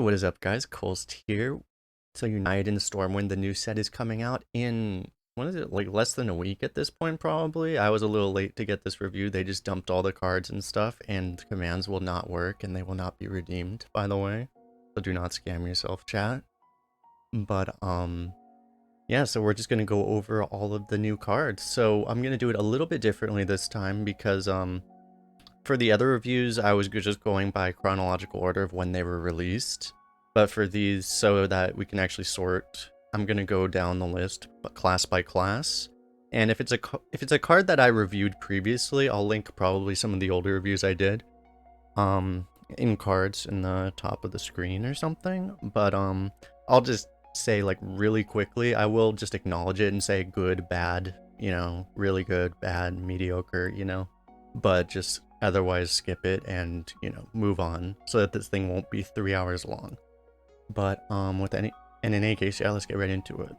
what is up, guys? Kolst here. So United in Stormwind, the new set is coming out in, what is it, like less than a week at this point, probably? I was a little late to get this review. They just dumped all the cards and stuff, and the commands will not work, and they will not be redeemed, by the way. So do not scam yourself, chat. But, yeah, so we're just going to go over all of the new cards. So I'm going to do it a little bit differently this time because, for the other reviews, I was just going by chronological order of when they were released. But for these, so that we can actually sort, I'm going to go down the list, but class by class. And if it's a card that I reviewed previously, I'll link probably some of the older reviews I did in cards in the top of the screen or something. But I'll just say, like, really quickly, I will just acknowledge it and say good, bad, you know, really good, bad, mediocre, you know, but just otherwise skip it and, you know, move on so that this thing won't be 3 hours long. But in any case, yeah, let's get right into it.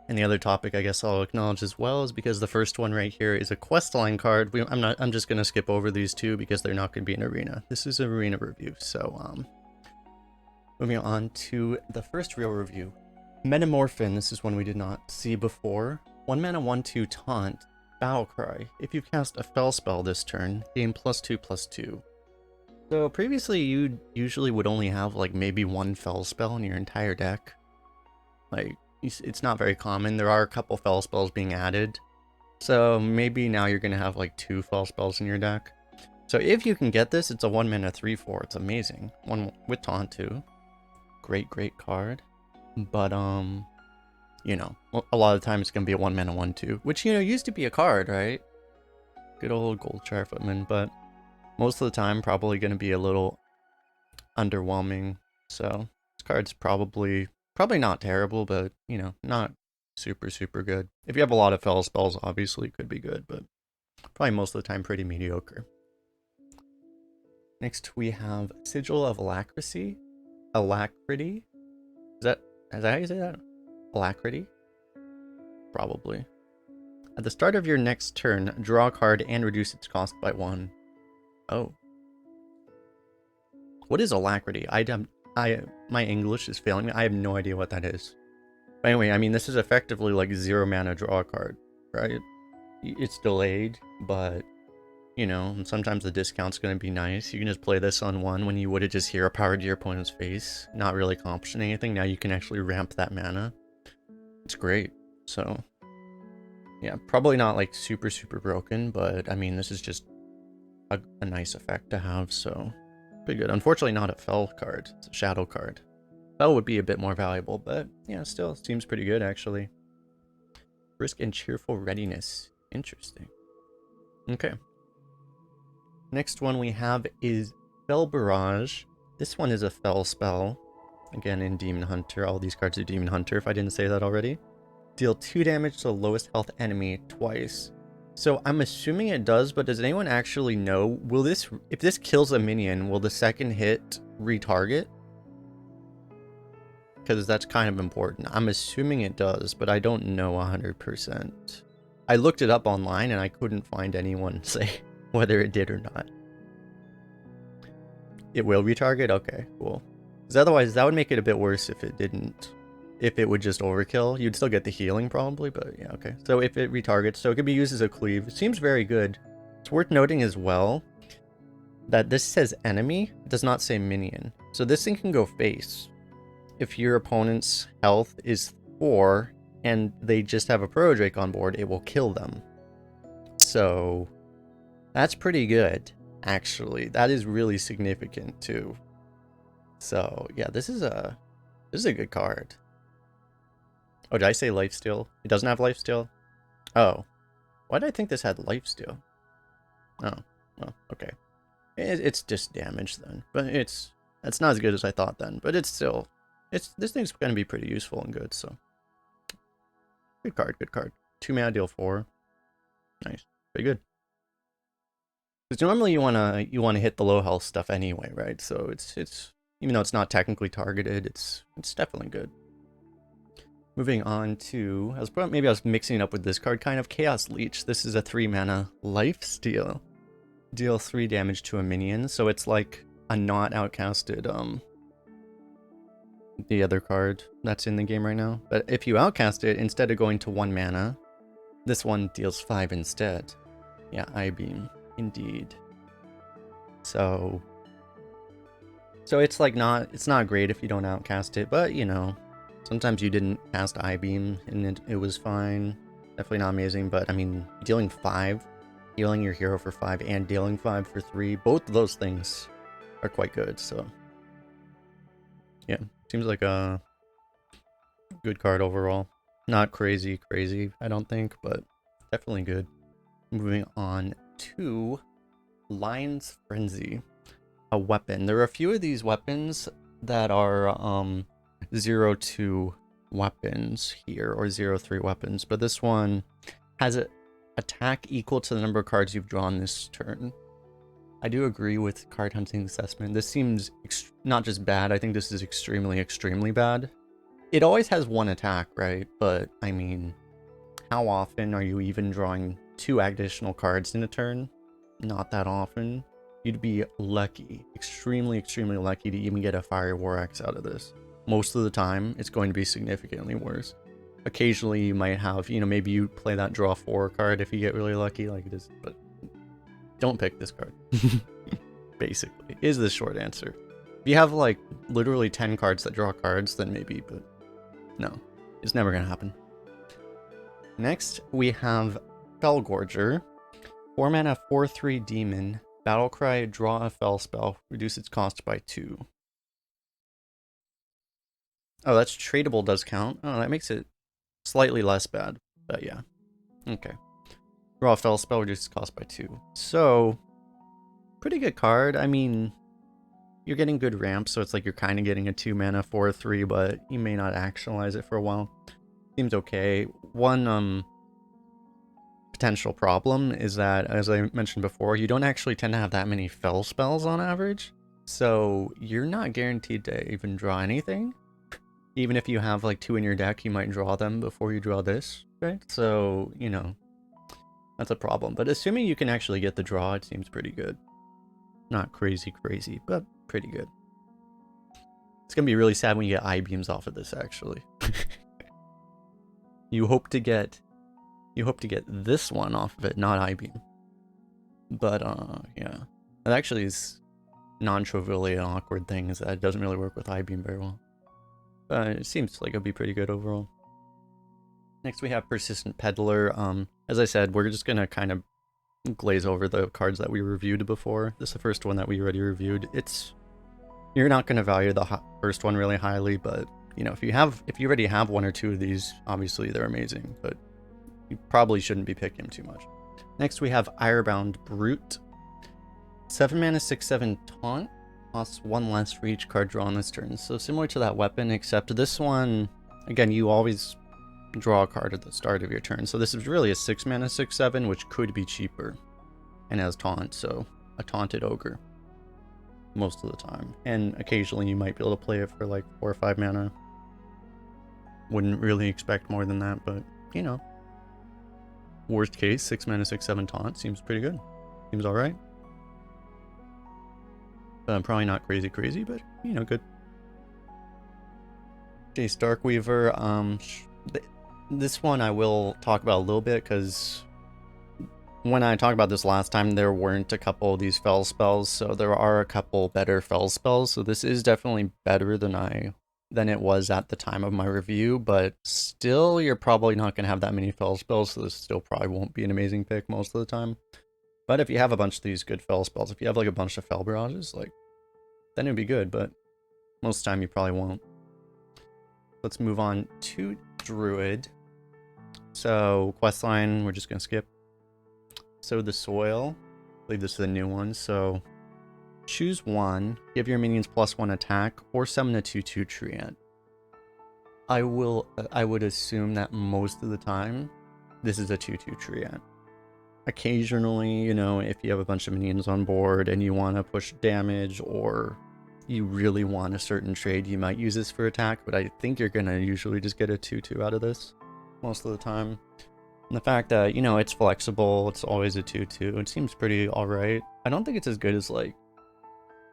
And the other topic I guess I'll acknowledge as well is because the first one right here is a questline card. I'm just gonna skip over these two because they're not gonna be an arena. This is an arena review. So moving on to the first real review. Metamorphin, this is one we did not see before. 1 mana 1/2 taunt. Battle Cry. If you cast a Fel spell this turn, gain +2/+2. So previously you usually would only have like maybe one Fel spell in your entire deck. Like, it's not very common. There are a couple Fel spells being added. So maybe now you're going to have like 2 Fel spells in your deck. So if you can get this, it's a 1 mana 3/4. It's amazing. One with taunt too. Great card. But you know, a lot of the time it's going to be a 1 mana 1/2, which, you know, used to be a card, right? Good old Gold Footman, but most of the time probably going to be a little underwhelming. So this card's probably not terrible, but, you know, not super good. If you have a lot of Fel spells, obviously it could be good, but probably most of the time pretty mediocre. Next we have Sigil of Alacrity. Alacrity? Is that how you say that? Alacrity? Probably. At the start of your next turn, draw a card and reduce its cost by 1. Oh. What is Alacrity? My English is failing me. I have no idea what that is. But anyway, I mean, this is effectively like 0 mana draw card, right? It's delayed, but, you know, sometimes the discount's going to be nice. You can just play this on 1 when you would have just hero powered your opponent's face, not really accomplishing anything. Now you can actually ramp that mana. It's great. So, yeah, probably not like super broken, but I mean, this is just a nice effect to have, so pretty good. Unfortunately, not a Fel card. It's a shadow card. Fel would be a bit more valuable, but yeah, still seems pretty good actually. Brisk and cheerful readiness. Interesting. Okay. Next one we have is Fel Barrage. This one is a Fel spell. Again, in Demon Hunter. All these cards are Demon Hunter, if I didn't say that already. Deal 2 damage to the lowest health enemy twice. So I'm assuming it does, but does anyone actually know? If this kills a minion, will the second hit retarget? Because that's kind of important. I'm assuming it does, but I don't know 100%. I looked it up online and I couldn't find anyone say whether it did or not. It will retarget? Okay, cool. Because otherwise, that would make it a bit worse if it didn't. If it would just overkill, you'd still get the healing probably, but yeah, okay. So if it retargets, so it could be used as a cleave. It seems very good. It's worth noting as well that this says enemy, it does not say minion. So this thing can go face. If your opponent's health is 4 and they just have a Proto Drake on board, it will kill them. So that's pretty good, actually. That is really significant too. So yeah, this is a good card. Oh, did I say lifesteal? It doesn't have lifesteal? Oh. Why did I think this had lifesteal? Oh. Well, okay. It's just damage then. But it's not as good as I thought then. But it's still... this thing's going to be pretty useful and good, so... Good card. 2 mana, deal 4. Nice. Pretty good. Because normally you wanna hit the low health stuff anyway, right? So it's even though it's not technically targeted, it's definitely good. Moving on to, maybe I was mixing it up with this card, kind of. Chaos Leech. This is a 3 mana lifesteal. Deal 3 damage to a minion, so it's like a not outcasted the other card that's in the game right now. But if you outcast it, instead of going to 1 mana, this one deals 5 instead. Yeah, I-Beam, indeed. So it's like it's not great if you don't outcast it, but you know, sometimes you didn't cast I-Beam and it was fine. Definitely not amazing, but I mean, dealing 5, healing your hero for 5, and dealing 5 for 3, both of those things are quite good, so yeah, seems like a good card overall. Not crazy, I don't think, but definitely good. Moving on to Lion's Frenzy, a weapon. There are a few of these weapons that are 0-2 weapons here, or 0-3 weapons, but this one has an attack equal to the number of cards you've drawn this turn. I do agree with card hunting assessment. This seems not just bad, I think this is extremely bad. It always has one attack, right? But I mean, how often are you even drawing 2 additional cards in a turn? Not that often. You'd be lucky, extremely lucky to even get a Fire War Axe out of this. Most of the time, it's going to be significantly worse. Occasionally, you might have, you know, maybe you play that draw 4 card if you get really lucky, like this, but don't pick this card. Basically, is the short answer. If you have like literally 10 cards that draw cards, then maybe, but no, it's never gonna happen. Next, we have Fellgorger. 4 mana, 4/3 demon. Battlecry, draw a Fell spell, reduce its cost by 2. Oh, that's tradable does count. Oh, that makes it slightly less bad, but yeah. Okay. Draw a Fell spell, reduce its cost by 2. So, pretty good card. I mean, you're getting good ramps, so it's like you're kind of getting a 2 mana 4/3, but you may not actualize it for a while. Seems okay. One potential problem is that, as I mentioned before, you don't actually tend to have that many Fell spells on average, so you're not guaranteed to even draw anything. Even if you have like 2 in your deck, you might draw them before you draw this, right? So, you know, that's a problem. But assuming you can actually get the draw, it seems pretty good. Not crazy, but pretty good. It's gonna be really sad when you get I-Beams off of this, actually. You hope to get this one off of it, not I-Beam. But yeah. That actually is non-trivially an awkward thing, is that it doesn't really work with I-Beam very well. But it seems like it'll be pretty good overall. Next we have Persistent Peddler. As I said, we're just gonna kind of glaze over the cards that we reviewed before. This is the first one that we already reviewed. You're not gonna value the first one really highly, but you know, if you already have 1 or 2 of these, obviously they're amazing, but you probably shouldn't be picking them too much. Next we have Irebound Brute. 7 mana, 6/7 taunt. Costs 1 less for each card drawn this turn. So similar to that weapon, except this one, again, you always draw a card at the start of your turn. So this is really a 6 mana, 6/7, which could be cheaper. And has taunt, so a taunted ogre. Most of the time. And occasionally you might be able to play it for like 4 or 5 mana. Wouldn't really expect more than that, but you know. Worst case, 6 mana, 6/7 taunt seems pretty good. Seems alright. Probably not crazy, but you know, good. Jace Darkweaver. This one I will talk about a little bit, because when I talked about this last time, there weren't a couple of these Fell spells, so there are a couple better Fell spells. So this is definitely better than it was at the time of my review, but still, you're probably not going to have that many Fell spells, so this still probably won't be an amazing pick most of the time. But if you have a bunch of these good Fell spells, if you have like a bunch of Fell Barrages, like, then it'd be good, but most of the time you probably won't. Let's move on to Druid. So, questline, we're just going to skip. Sow the Soil. I believe this is a new one, so choose 1, give your minions +1 attack, or summon a 2/2 Treant. I would assume that most of the time, this is a 2/2 Treant. Occasionally, you know, if you have a bunch of minions on board and you want to push damage, or you really want a certain trade, you might use this for attack, but I think you're going to usually just get a 2/2 out of this most of the time. And the fact that, you know, it's flexible, it's always a 2/2, it seems pretty alright. I don't think it's as good as, like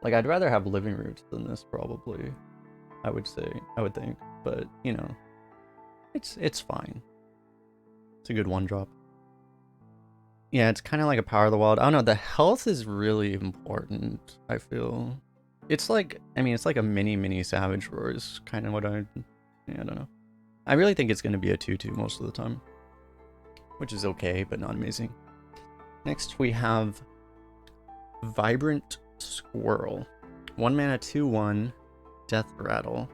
I'd rather have Living Roots than this, probably. I would say, I would think, but you know, it's fine. It's a good one drop. Yeah, it's kind of like a Power of the Wild. I don't know, the health is really important, I feel. It's like, I mean, it's like a mini Savage Roar is kind of what yeah, I don't know. I really think it's going to be a 2/2 most of the time, which is okay, but not amazing. Next, we have Vibrant Squirrel. 1 mana, 2/1, Death Rattle.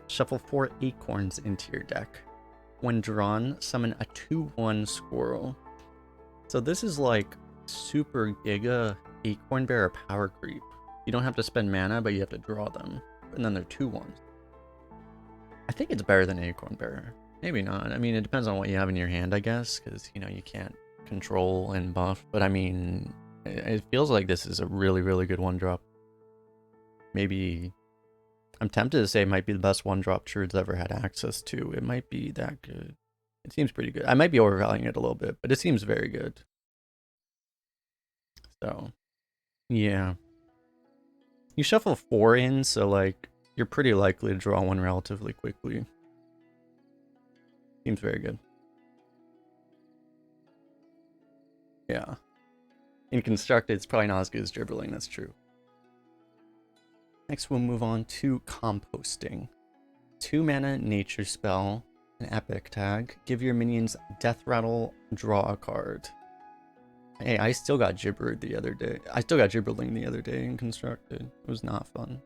Shuffle 4 acorns into your deck. When drawn, summon a 2/1 squirrel. So this is like super giga acorn bearer power creep. You don't have to spend mana, but you have to draw them. And then they're 2/1s. I think it's better than acorn bearer. Maybe not. I mean, it depends on what you have in your hand, I guess, because, you know, you can't control and buff. But I mean, it feels like this is a really good one drop. Maybe, I'm tempted to say it might be the best one drop Druid's ever had access to. It might be that good. It seems pretty good. I might be overvaluing it a little bit, but it seems very good. So, yeah. You shuffle 4 in, so like, you're pretty likely to draw one relatively quickly. Seems very good. Yeah. In constructed, it's probably not as good as dribbling, that's true. Next, we'll move on to composting. 2 mana nature spell, an epic tag. Give your minions Death Rattle, draw a card. Hey, I still got Gibbered the other day. I still got Gibberling the other day in constructed. It was not fun.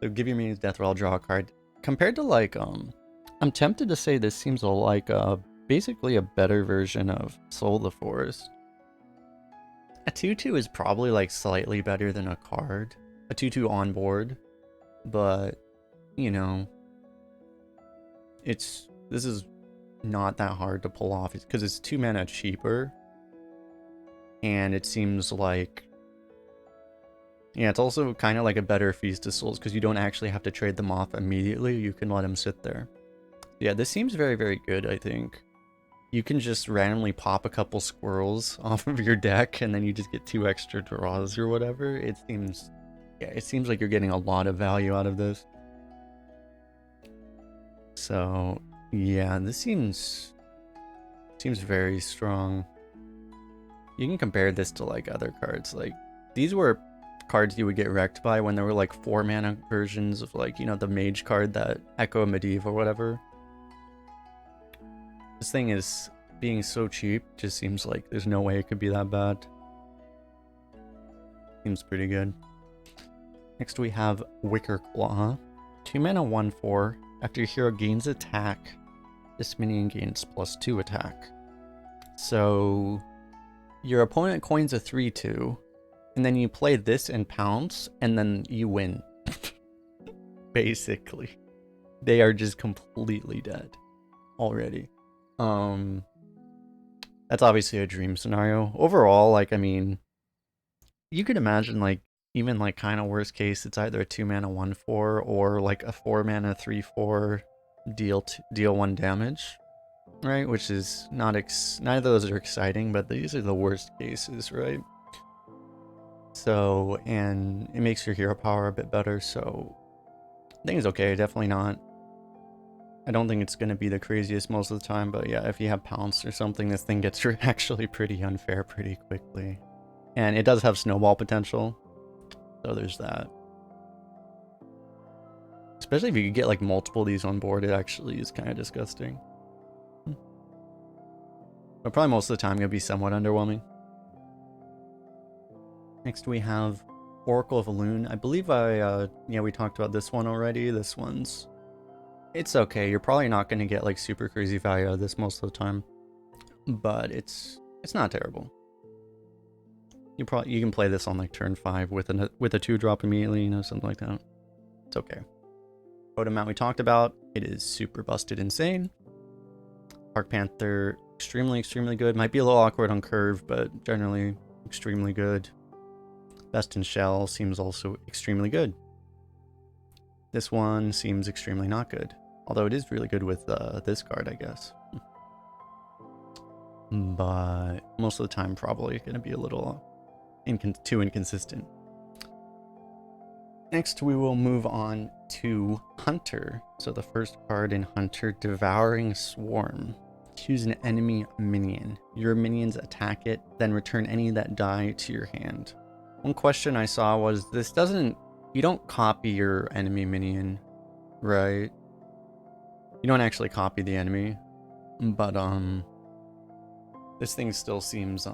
So give your minions Death Rattle, draw a card. Compared to like, I'm tempted to say this seems like basically a better version of Soul of the Forest. A 2/2 is probably like slightly better than a card. A 2/2 on board. But, you know, this is not that hard to pull off because it's 2 mana cheaper. And it seems like, yeah, it's also kind of like a better Feast of Souls because you don't actually have to trade them off immediately. You can let them sit there. Yeah, this seems very good, I think. You can just randomly pop a couple squirrels off of your deck and then you just get 2 extra draws or whatever. It seems, yeah, it seems like you're getting a lot of value out of this. So, yeah, this seems very strong. You can compare this to like other cards. Like, these were cards you would get wrecked by when there were like 4 mana versions of like, you know, the Mage card, that Echo Medivh or whatever. This thing is being so cheap, just seems like there's no way it could be that bad. Seems pretty good. Next we have Wicker Claw. 2 mana 1/4. After your hero gains attack, this minion gains +2 attack. So your opponent coins a 3/2, and then you play this and pounce, and then you win. Basically. They are just completely dead already. That's obviously a dream scenario. Overall, like, I mean, you could imagine, like, even, like, kind of worst case, it's either a 2 mana 1/4 or, like, a 4 mana 3/4 deal 1 damage, right? Which is not, neither of those are exciting, but these are the worst cases, right? So, and it makes your hero power a bit better, so I think it's okay, definitely not. I don't think it's going to be the craziest most of the time, but yeah, if you have Pounce or something, this thing gets actually pretty unfair pretty quickly. And it does have snowball potential, so there's that. Especially if you could get like multiple of these on board, it actually is kind of disgusting. But probably most of the time, it'll be somewhat underwhelming. Next we have Oracle of Elune. I believe yeah, we talked about this one already. This one's, it's okay. You're probably not going to get like super crazy value out of this most of the time, but it's not terrible. You can play this on like turn 5 with a 2-drop immediately, you know, something like that. It's okay. Totem amount we talked about, it is super busted insane. Dark Panther, extremely good. Might be a little awkward on curve, but generally extremely good. Best in Shell seems also extremely good. This one seems extremely not good, although it is really good with this card, I guess. But most of the time, probably going to be a little too inconsistent. Next, we will move on to Hunter. So the first card in Hunter, Devouring Swarm. Choose an enemy minion. Your minions attack it, then return any that die to your hand. One question I saw was, this doesn't... You don't copy your enemy minion, right? You don't actually copy the enemy. But, this thing still seems,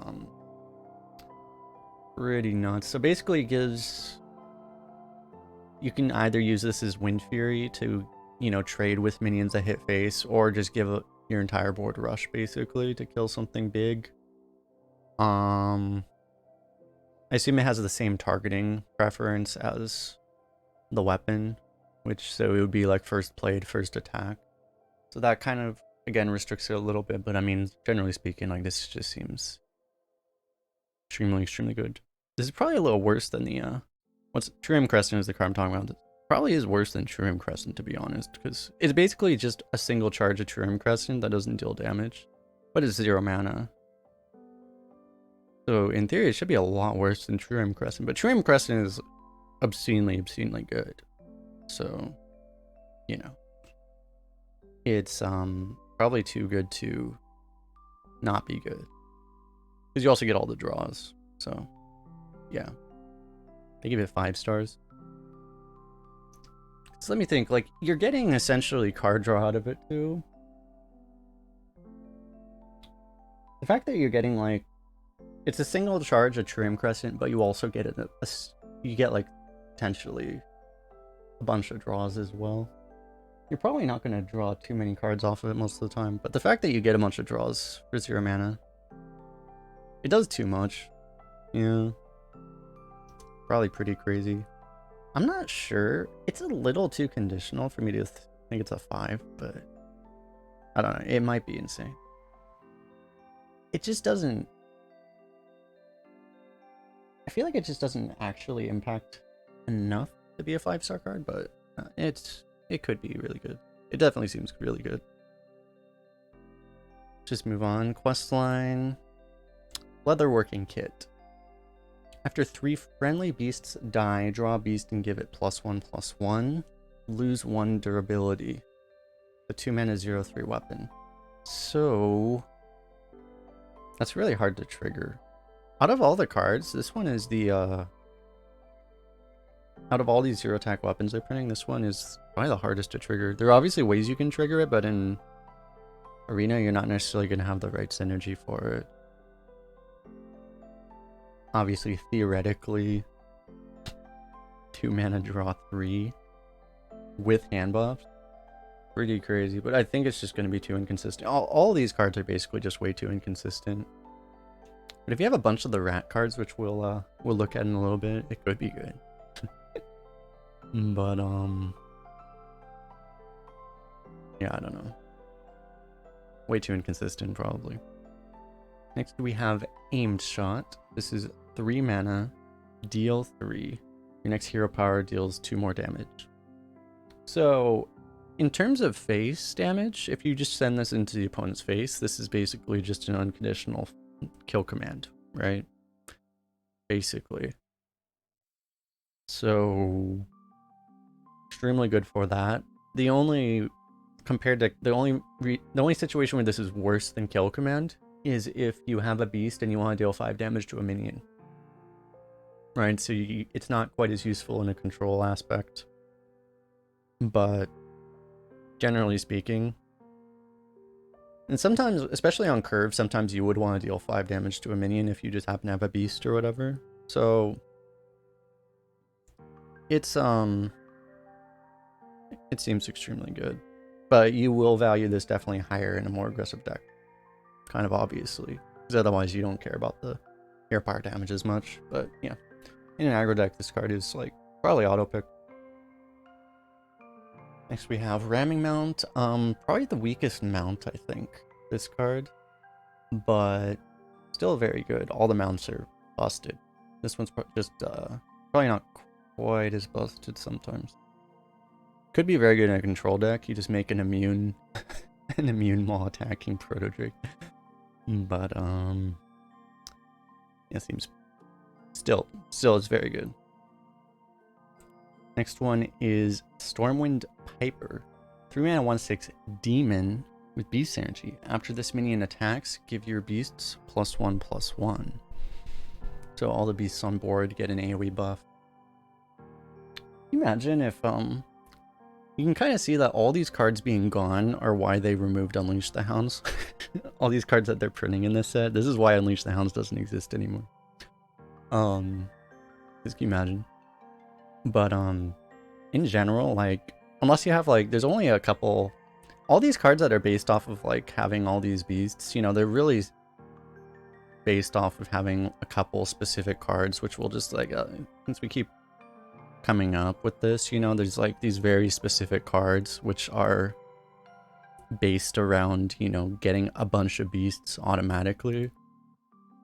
pretty nuts. So basically it gives... You can either use this as Wind Fury to, you know, trade with minions that hit face, or just give your entire board rush, basically, to kill something big. I assume it has the same targeting preference as the weapon, which, so it would be like first played, first attack. So that kind of, again, restricts it a little bit, but I mean, generally speaking, like, this just seems extremely good. This is probably a little worse than the, what's Trim Crescent is the card I'm talking about. It probably is worse than Trim Crescent, to be honest, because it's basically just a single charge of Trim Crescent that doesn't deal damage, but it's 0 mana. So in theory, it should be a lot worse than Trim Crescent, but Trim Crescent is obscenely good. So, you know, it's probably too good to not be good, because you also get all the draws. So, yeah. They give it 5 stars. So let me think, like, you're getting essentially card draw out of it too. The fact that you're getting, like, it's a single charge of Trim Crescent, but you also get you get, like, potentially a bunch of draws as well. You're probably not going to draw too many cards off of it most of the time, but the fact that you get a bunch of draws for 0 mana, it does too much. Yeah. Probably pretty crazy. I'm not sure. It's a little too conditional for me to think it's a 5, but I don't know. It might be insane. It just doesn't... I feel like it just doesn't actually impact enough to be a 5-star card, but it could be really good. It definitely seems really good. Just move on. Questline. Leatherworking Kit. After 3 friendly beasts die, draw a beast and give it +1/+1. Lose 1 durability. The 2 mana 0/3 weapon. So that's really hard to trigger. Out of all the cards, this one is the out of all these 0 attack weapons they're printing, this one is probably the hardest to trigger. There are obviously ways you can trigger it, but in Arena you're not necessarily going to have the right synergy for it. Obviously, theoretically, 2 mana draw 3 with hand buffs. Pretty crazy, but I think it's just going to be too inconsistent. All these cards are basically just way too inconsistent. But if you have a bunch of the rat cards, which we'll look at in a little bit, it could be good. But yeah, I don't know. Way too inconsistent, probably. Next we have Aimed Shot. This is 3 mana, deal 3. Your next hero power deals 2 more damage. So, in terms of face damage, if you just send this into the opponent's face, this is basically just an unconditional kill command, right? Basically. So, extremely good for that. The only situation where this is worse than kill command is if you have a beast and you want to deal 5 damage to a minion. Right, so it's not quite as useful in a control aspect. But generally speaking, and sometimes, especially on curve, sometimes you would want to deal 5 damage to a minion if you just happen to have a beast or whatever. So it's it seems extremely good. But you will value this definitely higher in a more aggressive deck. Kind of obviously. Because otherwise you don't care about the hero power damage as much. But yeah. In an aggro deck, this card is like probably auto pick. Next we have Ramming Mount. Probably the weakest mount, I think, this card. But still very good. All the mounts are busted. This one's just probably not quite as busted sometimes. Could be very good in a control deck. You just make an immune an immune while attacking Proto Drake. But it seems still it's very good. Next one is Stormwind Piper. 3 mana 1/6 demon with beast synergy. After this minion attacks, give your beasts +1/+1. So all the beasts on board get an AoE buff. Can you imagine if you can kind of see that all these cards being gone are why they removed Unleash the Hounds. All these cards that they're printing in this set. This is why Unleash the Hounds doesn't exist anymore. Just can you imagine? But in general, like, unless you have like, there's only a couple. All these cards that are based off of like having all these beasts, you know, they're really based off of having a couple specific cards, which will just like, since we keep coming up with this, you know, there's like these very specific cards which are based around, you know, getting a bunch of beasts automatically.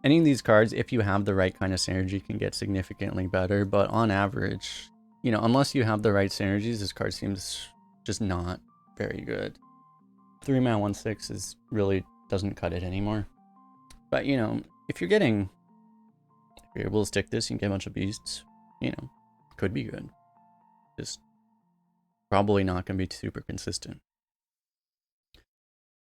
Any of these cards, if you have the right kind of synergy, can get significantly better, but on average, you know, unless you have the right synergies, this card seems just not very good. 3 mana 1/6 is really doesn't cut it anymore. But, you know, if you're able to stick this, you can get a bunch of beasts, you know, could be good. Just probably not going to be super consistent.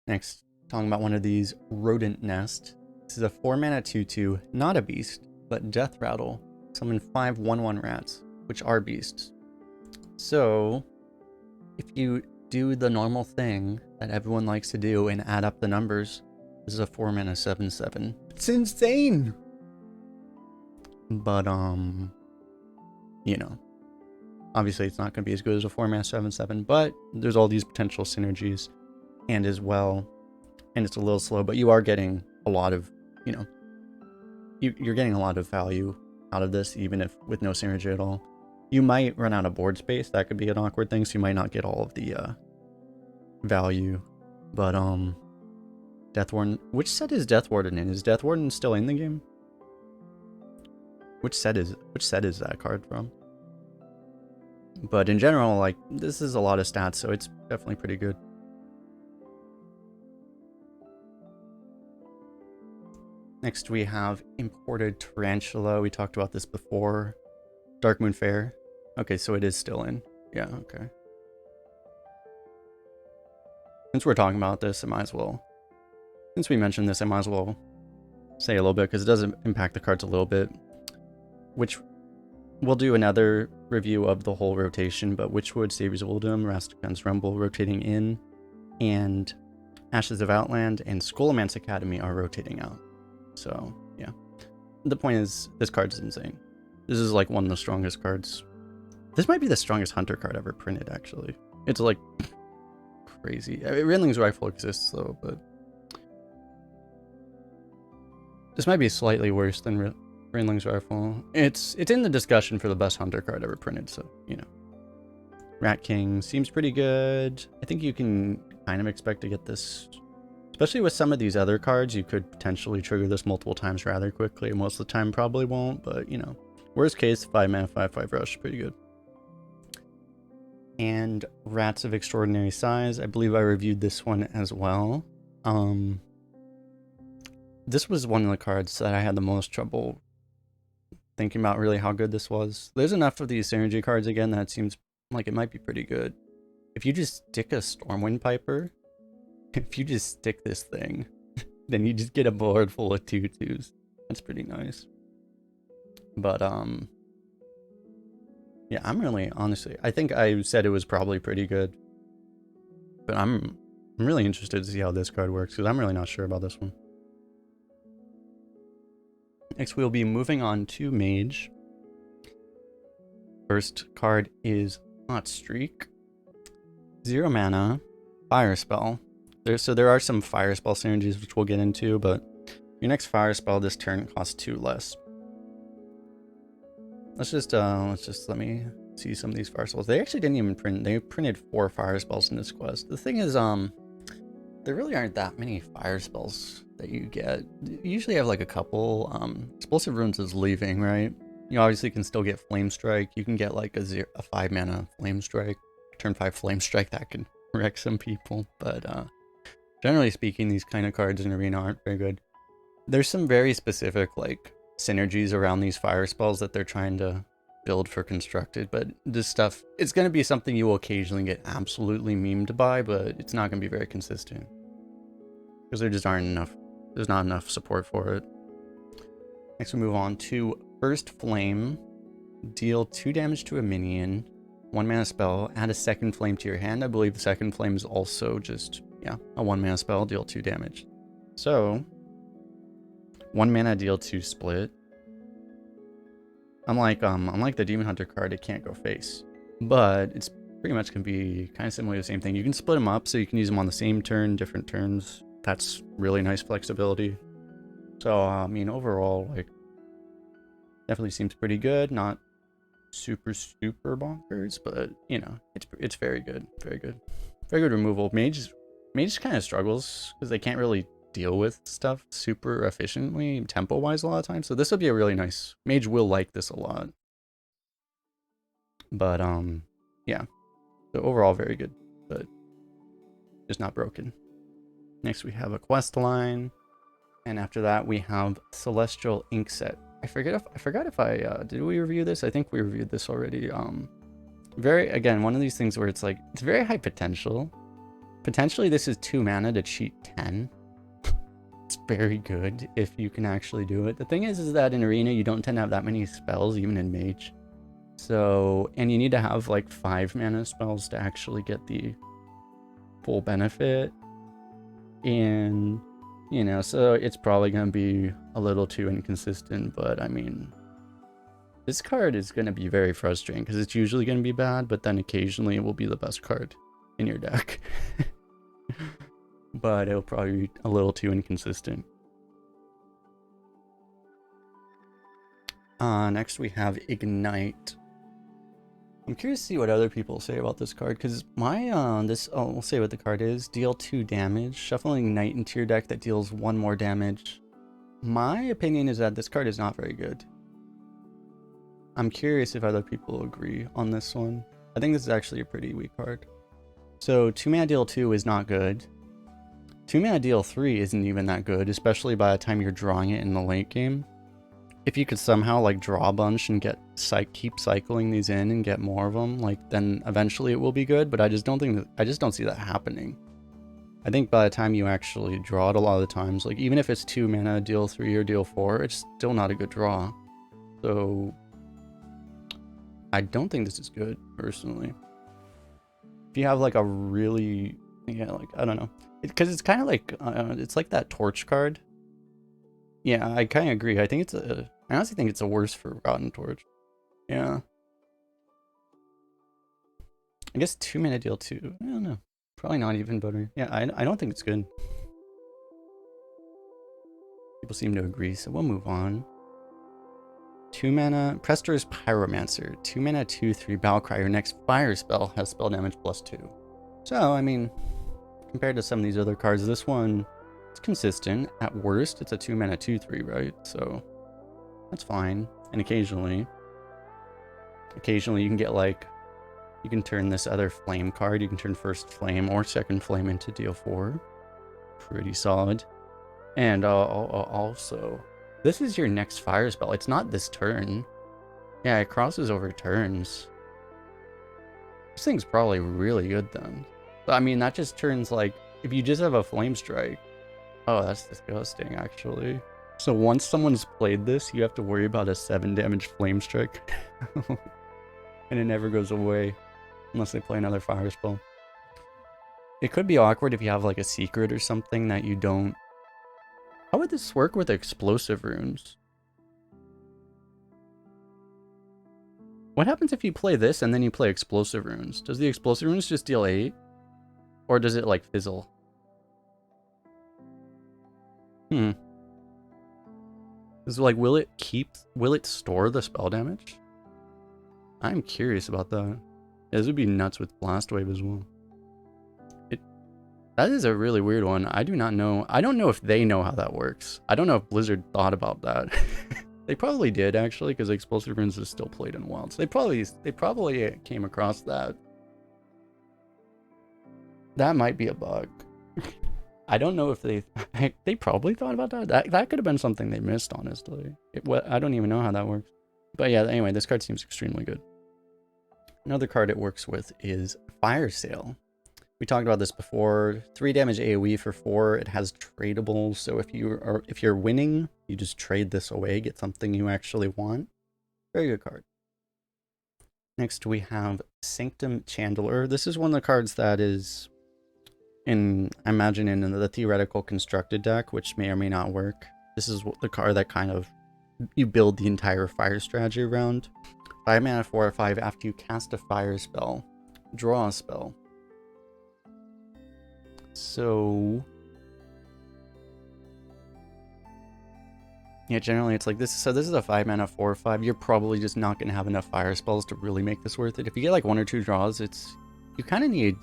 Next, talking about one of these, Rodent Nest. This is a 4 mana 2/2, not a beast, but Death Rattle. Summon 5 1/1 rats, which are beasts. So, if you do the normal thing that everyone likes to do and add up the numbers, this is a 4 mana 7/7. It's insane! But, you know, obviously it's not going to be as good as a 4 mana 7/7, but there's all these potential synergies, and as well, and it's a little slow, but you are getting a lot of, you know, you're getting a lot of value out of this, even if with no synergy at all. You might run out of board space. That could be an awkward thing, so you might not get all of the value. But Death Warden, which set is Death Warden in? Is Death Warden still in the game? Which set is that card from? But in general, like, this is a lot of stats, so it's definitely pretty good. Next we have Imported Tarantula. We talked about this before. Darkmoon Fair. Okay, so it is still in. Yeah, okay. Since we're talking about this, I might as well, since we mentioned this, I might as well say a little bit, because it does impact the cards a little bit. Which, we'll do another review of the whole rotation, but Witchwood, Saviors of Uldum, Rastakan's Rumble rotating in, and Ashes of Outland and Skullman's Academy are rotating out. So, yeah. The point is, this card is insane. This is like one of the strongest cards. This might be the strongest hunter card ever printed, actually. It's like crazy. I mean, Rinling's Rifle exists though, but this might be slightly worse than Rinling's Rifle. It's in the discussion for the best hunter card ever printed, so, you know. Rat King seems pretty good. I think you can kind of expect to get this, especially with some of these other cards. You could potentially trigger this multiple times rather quickly. Most of the time probably won't, but, you know. Worst case, 5 mana, 5/5 rush, pretty good. And Rats of Extraordinary Size. I believe I reviewed this one as well. This was one of the cards that I had the most trouble thinking about really how good this was. There's enough of these synergy cards again that it seems like it might be pretty good. If you just stick a Stormwind Piper, if you just stick this thing, then you just get a board full of 2/2s. That's pretty nice. But yeah, I'm really, honestly, I think I said it was probably pretty good, but I'm really interested to see how this card works, because I'm really not sure about this one. Next, we'll be moving on to Mage. First card is Hot Streak. 0 mana, Fire Spell. So there are some Fire Spell synergies which we'll get into, but your next Fire Spell this turn costs 2 less. Let's just let me see some of these fire spells. They actually didn't even print. They printed 4 fire spells in this quest. The thing is, there really aren't that many fire spells that you get. You usually have like a couple. Explosive Runes is leaving, right? You obviously can still get Flame Strike. You can get like a 5 mana Flame Strike, turn 5 Flame Strike that can wreck some people. But generally speaking, these kind of cards in Arena aren't very good. There's some very specific like synergies around these fire spells that they're trying to build for constructed, but this stuff, it's going to be something you will occasionally get absolutely memed by, but it's not going to be very consistent. Because there just aren't enough, there's not enough support for it. Next we move on to First Flame. Deal 2 damage to a minion. 1 mana spell, add a second flame to your hand. I believe the second flame is also just, yeah, a 1 mana spell, deal 2 damage. So, 1 mana, deal 2 split. Unlike the Demon Hunter card, it can't go face. But it's pretty much can be kind of similar to the same thing. You can split them up so you can use them on the same turn, different turns. That's really nice flexibility. So, I mean, overall, like, definitely seems pretty good. Not super bonkers, but, you know, it's very good. Very good. Very good removal. Mage kind of struggles because they can't really deal with stuff super efficiently, tempo-wise a lot of times. So this would be a really nice... Mage will like this a lot. But, yeah. So overall, very good, but just not broken. Next, we have a quest line. And after that, we have Celestial Ink Set. I forgot if I did we review this? I think we reviewed this already. Again, one of these things where it's like, it's very high potential. Potentially, this is 2 mana to cheat 10. It's very good if you can actually do it. The thing is that in Arena, you don't tend to have that many spells, even in Mage. So, and you need to have like 5 mana spells to actually get the full benefit. And, you know, so it's probably going to be a little too inconsistent, but I mean, this card is going to be very frustrating because it's usually going to be bad, but then occasionally it will be the best card in your deck. But it'll probably be a little too inconsistent. Next we have Ignite. I'm curious to see what other people say about this card, because we'll say what the card is. Deal 2 damage. Shuffle Ignite into your deck that deals 1 more damage. My opinion is that this card is not very good. I'm curious if other people agree on this one. I think this is actually a pretty weak card. So 2 mana deal 2 is not good. 2 mana deal 3 isn't even that good, especially by the time you're drawing it in the late game. If you could somehow like draw a bunch and keep cycling these in and get more of them, like then eventually it will be good. But I just don't see that happening. I think by the time you actually draw it, a lot of the times, like even if it's 2 mana deal 3 or deal 4, it's still not a good draw. So I don't think this is good personally. If you have like a really, yeah, like I don't know, because it's kind of like it's like that torch card. Yeah, I kind of agree. I honestly think it's a worse Forgotten Torch. Yeah. I guess 2 mana deal 2. I don't know. Probably not even better. Yeah, I don't think it's good. People seem to agree, so we'll move on. 2 mana, Prester's Pyromancer. 2 mana, 2/3 Battlecry. Your next fire spell has spell damage +2. So, I mean, compared to some of these other cards, this one, it's consistent. At worst, it's a 2 mana, 2/3, right? So, that's fine. And occasionally you can get like, you can turn this other flame card. You can turn first flame or second flame into deal 4. Pretty solid. And also, this is your next fire spell. It's not this turn. Yeah, it crosses over turns. This thing's probably really good then. But I mean, that just turns like, if you just have a flame strike. Oh, that's disgusting, actually. So once someone's played this, you have to worry about a 7 damage flame strike. And it never goes away. Unless they play another fire spell. It could be awkward if you have like a secret or something that you don't... How would this work with explosive runes? What happens if you play this and then you play explosive runes? Does the explosive runes just deal 8? Or does it like fizzle? Is like, will it store the spell damage? I'm curious about that. Yeah, this would be nuts with Blast Wave as well. That is a really weird one. I do not know. I don't know if they know how that works. I don't know if Blizzard thought about that. They probably did, actually, because Explosive Runes is still played in Wild. So they probably came across that. That might be a bug. I don't know if they probably thought about that. That could have been something they missed, honestly. I don't even know how that works. But yeah, anyway, this card seems extremely good. Another card it works with is Fire Sale. We talked about this before. 3 damage AoE for 4. It has tradables, so if you're winning, you just trade this away, get something you actually want. Very good card. Next we have Sanctum Chandler. This is one of the cards that is I imagine in the theoretical constructed deck, which may or may not work. This is the card that kind of you build the entire fire strategy around. 5 mana 4 or 5 after you cast a fire spell. Draw a spell. So yeah, generally it's like this. So this is a 5 mana 4 or 5. You're probably just not going to have enough fire spells to really make this worth it. If you get like 1 or 2 draws, you kind of need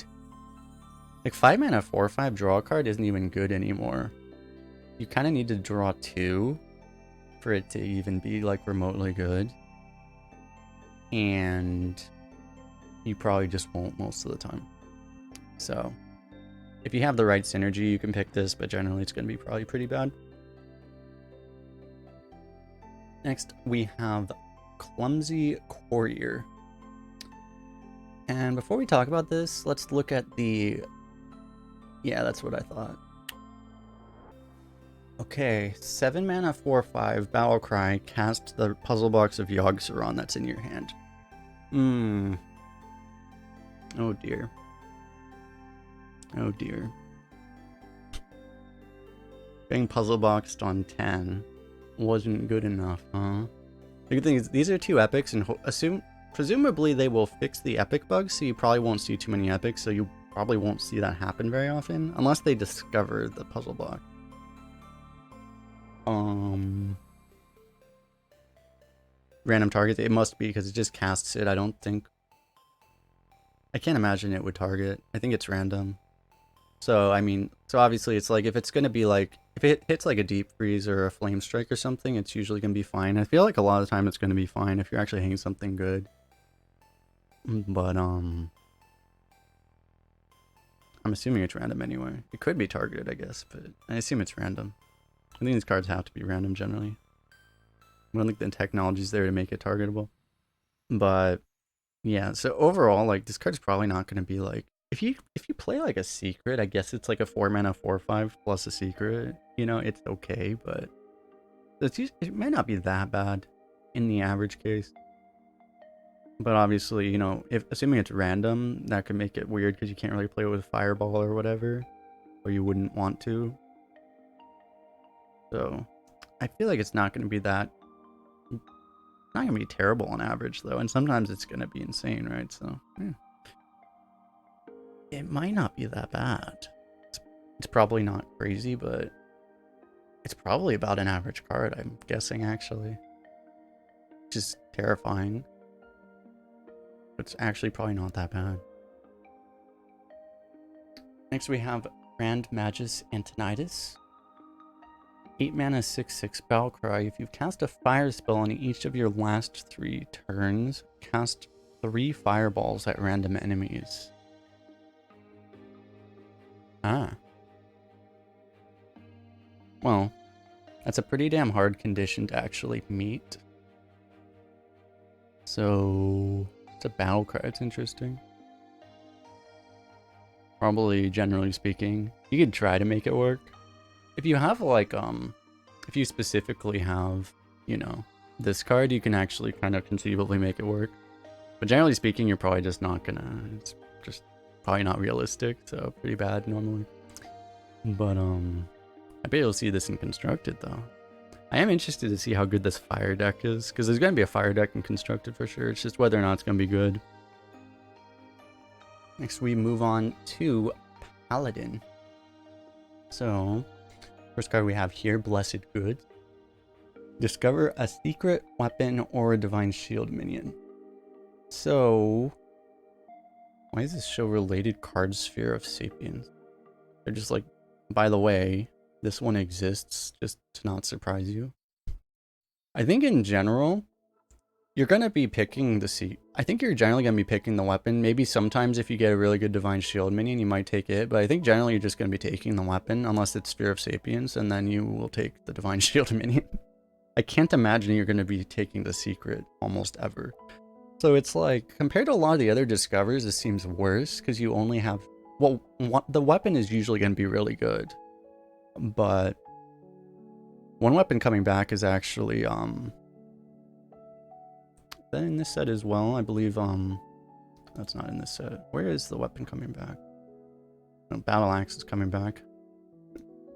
like 5 mana 4 or 5 draw card isn't even good anymore. You kind of need to draw 2 for it to even be like remotely good. And you probably just won't most of the time. So if you have the right synergy, you can pick this, but generally it's going to be probably pretty bad. Next, we have Clumsy Courier. And before we talk about this, let's look at the... Yeah, that's what I thought. Okay, 7 mana 4/5 Battle Cry. Cast the puzzle box of Yogg-Saron that's in your hand. Oh dear. Oh dear. Getting puzzle boxed on 10 wasn't good enough, huh? The good thing is these are 2 epics, and presumably they will fix the epic bugs, so you probably won't see too many epics, so you probably won't see that happen very often, unless they discover the puzzle block. Random target, it must be because it just casts it. I can't imagine it would target. I think it's random. So, I mean, so obviously it's like, if it's going to be like, if it hits like a Deep Freeze or a Flame Strike or something, it's usually going to be fine. I feel like a lot of the time it's going to be fine if you're actually hitting something good. But, I'm assuming it's random anyway. It could be targeted, I guess, but I assume it's random. I think these cards have to be random generally. I don't think the technology's there to make it targetable. But, yeah, so overall, like, this card's probably not going to be like, if you play like a secret, I guess it's like a 4 mana 4/5 plus a secret. You know, it's okay, but it might not be that bad in the average case. But obviously, you know, assuming it's random, that could make it weird because you can't really play with Fireball or whatever, or you wouldn't want to. So I feel like it's not going to be that. Not going to be terrible on average though, and sometimes it's going to be insane, right? So yeah. It might not be that bad. It's probably not crazy, but it's probably about an average card, I'm guessing, actually. Which is terrifying. It's actually probably not that bad. Next we have Grand Magus Antonidas. 8 mana 6/6 Battle Cry. If you've cast a fire spell on each of your last 3 turns, cast 3 fireballs at random enemies. Ah. Well, that's a pretty damn hard condition to actually meet. So, it's a battle cry. It's interesting. Probably, generally speaking, you could try to make it work. If you have, like, if you specifically have, you know, this card, you can actually kind of conceivably make it work. But generally speaking, you're probably just not gonna, it's just probably not realistic, so pretty bad normally. But I bet you'll see this in Constructed though. I am interested to see how good this fire deck is, because there's going to be a fire deck in Constructed for sure. It's just whether or not it's going to be good. Next we move on to Paladin. So, first card we have here, Blessed Good. Discover a secret weapon or a divine shield minion. So, why does this show related card Sphere of Sapience? They're just like, by the way, this one exists, just to not surprise you. I think in general, you're going to be picking I think you're generally going to be picking the weapon. Maybe sometimes if you get a really good Divine Shield minion, you might take it. But I think generally you're just going to be taking the weapon, unless it's Sphere of Sapience, and then you will take the Divine Shield minion. I can't imagine you're going to be taking the secret almost ever. So it's like, compared to a lot of the other discovers, this seems worse because you only have, well, the weapon is usually going to be really good, but one weapon coming back is actually in this set as well, I believe. That's not in this set. Where is the weapon coming back? No, Battle Axe is coming back.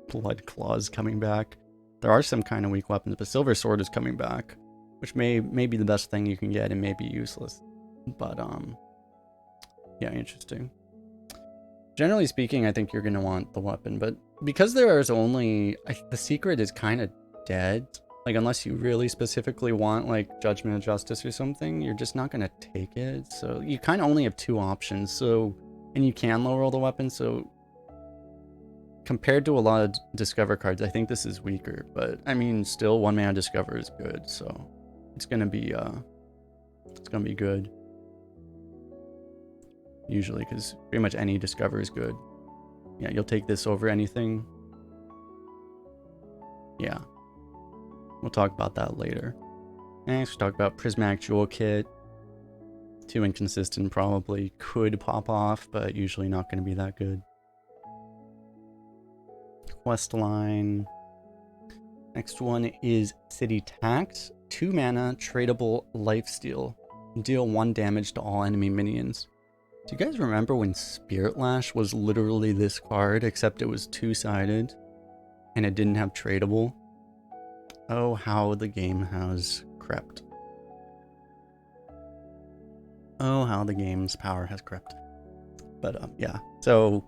Blood Claw is coming back. There are some kind of weak weapons, but Silver Sword is coming back, which may be the best thing you can get and may be useless. But yeah, interesting. Generally speaking, I think you're gonna want the weapon, but because there is only the secret is kind of dead. Like, unless you really specifically want like Judgment of Justice or something, you're just not gonna take it. So you kind of only have two options. So, and you can low roll the weapon. So compared to a lot of Discover cards, I think this is weaker. But I mean, still, 1-mana Discover is good. So it's gonna be good. Usually, because pretty much any Discover is good. Yeah, you'll take this over anything. Yeah. We'll talk about that later. Next, we'll talk about Prismatic Jewel Kit. Too inconsistent, probably. Could pop off, but usually not going to be that good. Quest line. Next one is City Tax. 2 mana, tradable lifesteal. Deal 1 damage to all enemy minions. Do you guys remember when Spirit Lash was literally this card, except it was 2-sided and it didn't have tradable? Oh, how the game has crept. Oh, how the game's power has crept. But yeah, so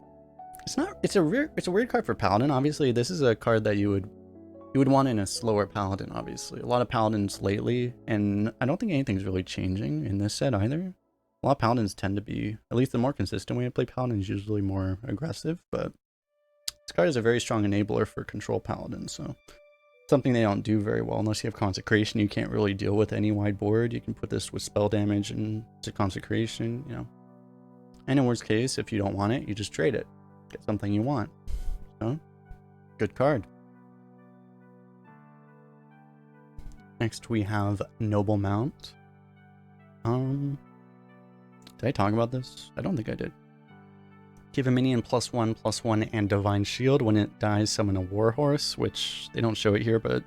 it's a weird card for Paladin. Obviously, this is a card that you would want in a slower Paladin. Obviously, a lot of Paladins lately, and I don't think anything's really changing in this set either. A lot of Paladins tend to be, at least the more consistent way to play Paladin is usually more aggressive, but this card is a very strong enabler for control Paladins, so something they don't do very well. Unless you have Consecration, you can't really deal with any wide board. You can put this with spell damage into Consecration, you know. And in worst case, if you don't want it, you just trade it. Get something you want. So, good card. Next we have Noble Mount. Did I talk about this? I don't think I did. Give a minion +1/+1 and Divine Shield. When it dies, summon a Warhorse, which they don't show it here, but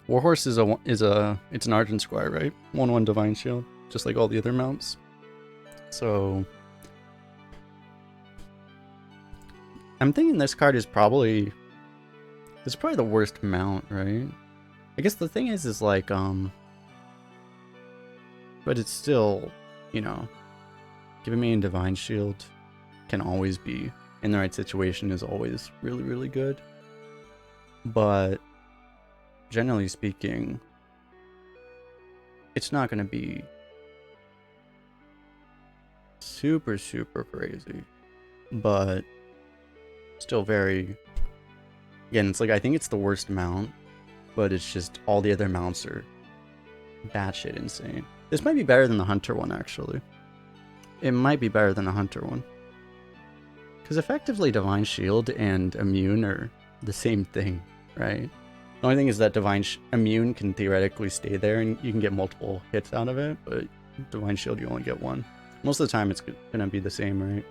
Warhorse is it's an Argent Squire, right? 1/1 Divine Shield, just like all the other mounts. So I'm thinking this card is probably the worst mount, right? I guess the thing is like but it's still, you know, giving me a Divine Shield can always be, in the right situation, is always really, really good. But generally speaking, it's not going to be super, super crazy. But still very, again, it's like, I think it's the worst mount, but it's just all the other mounts are batshit insane. This might be better than the Hunter one, actually. It might be better than the Hunter one. Because effectively, Divine Shield and Immune are the same thing, right? The only thing is that Immune can theoretically stay there and you can get multiple hits out of it, but Divine Shield, you only get one. Most of the time, it's going to be the same, right?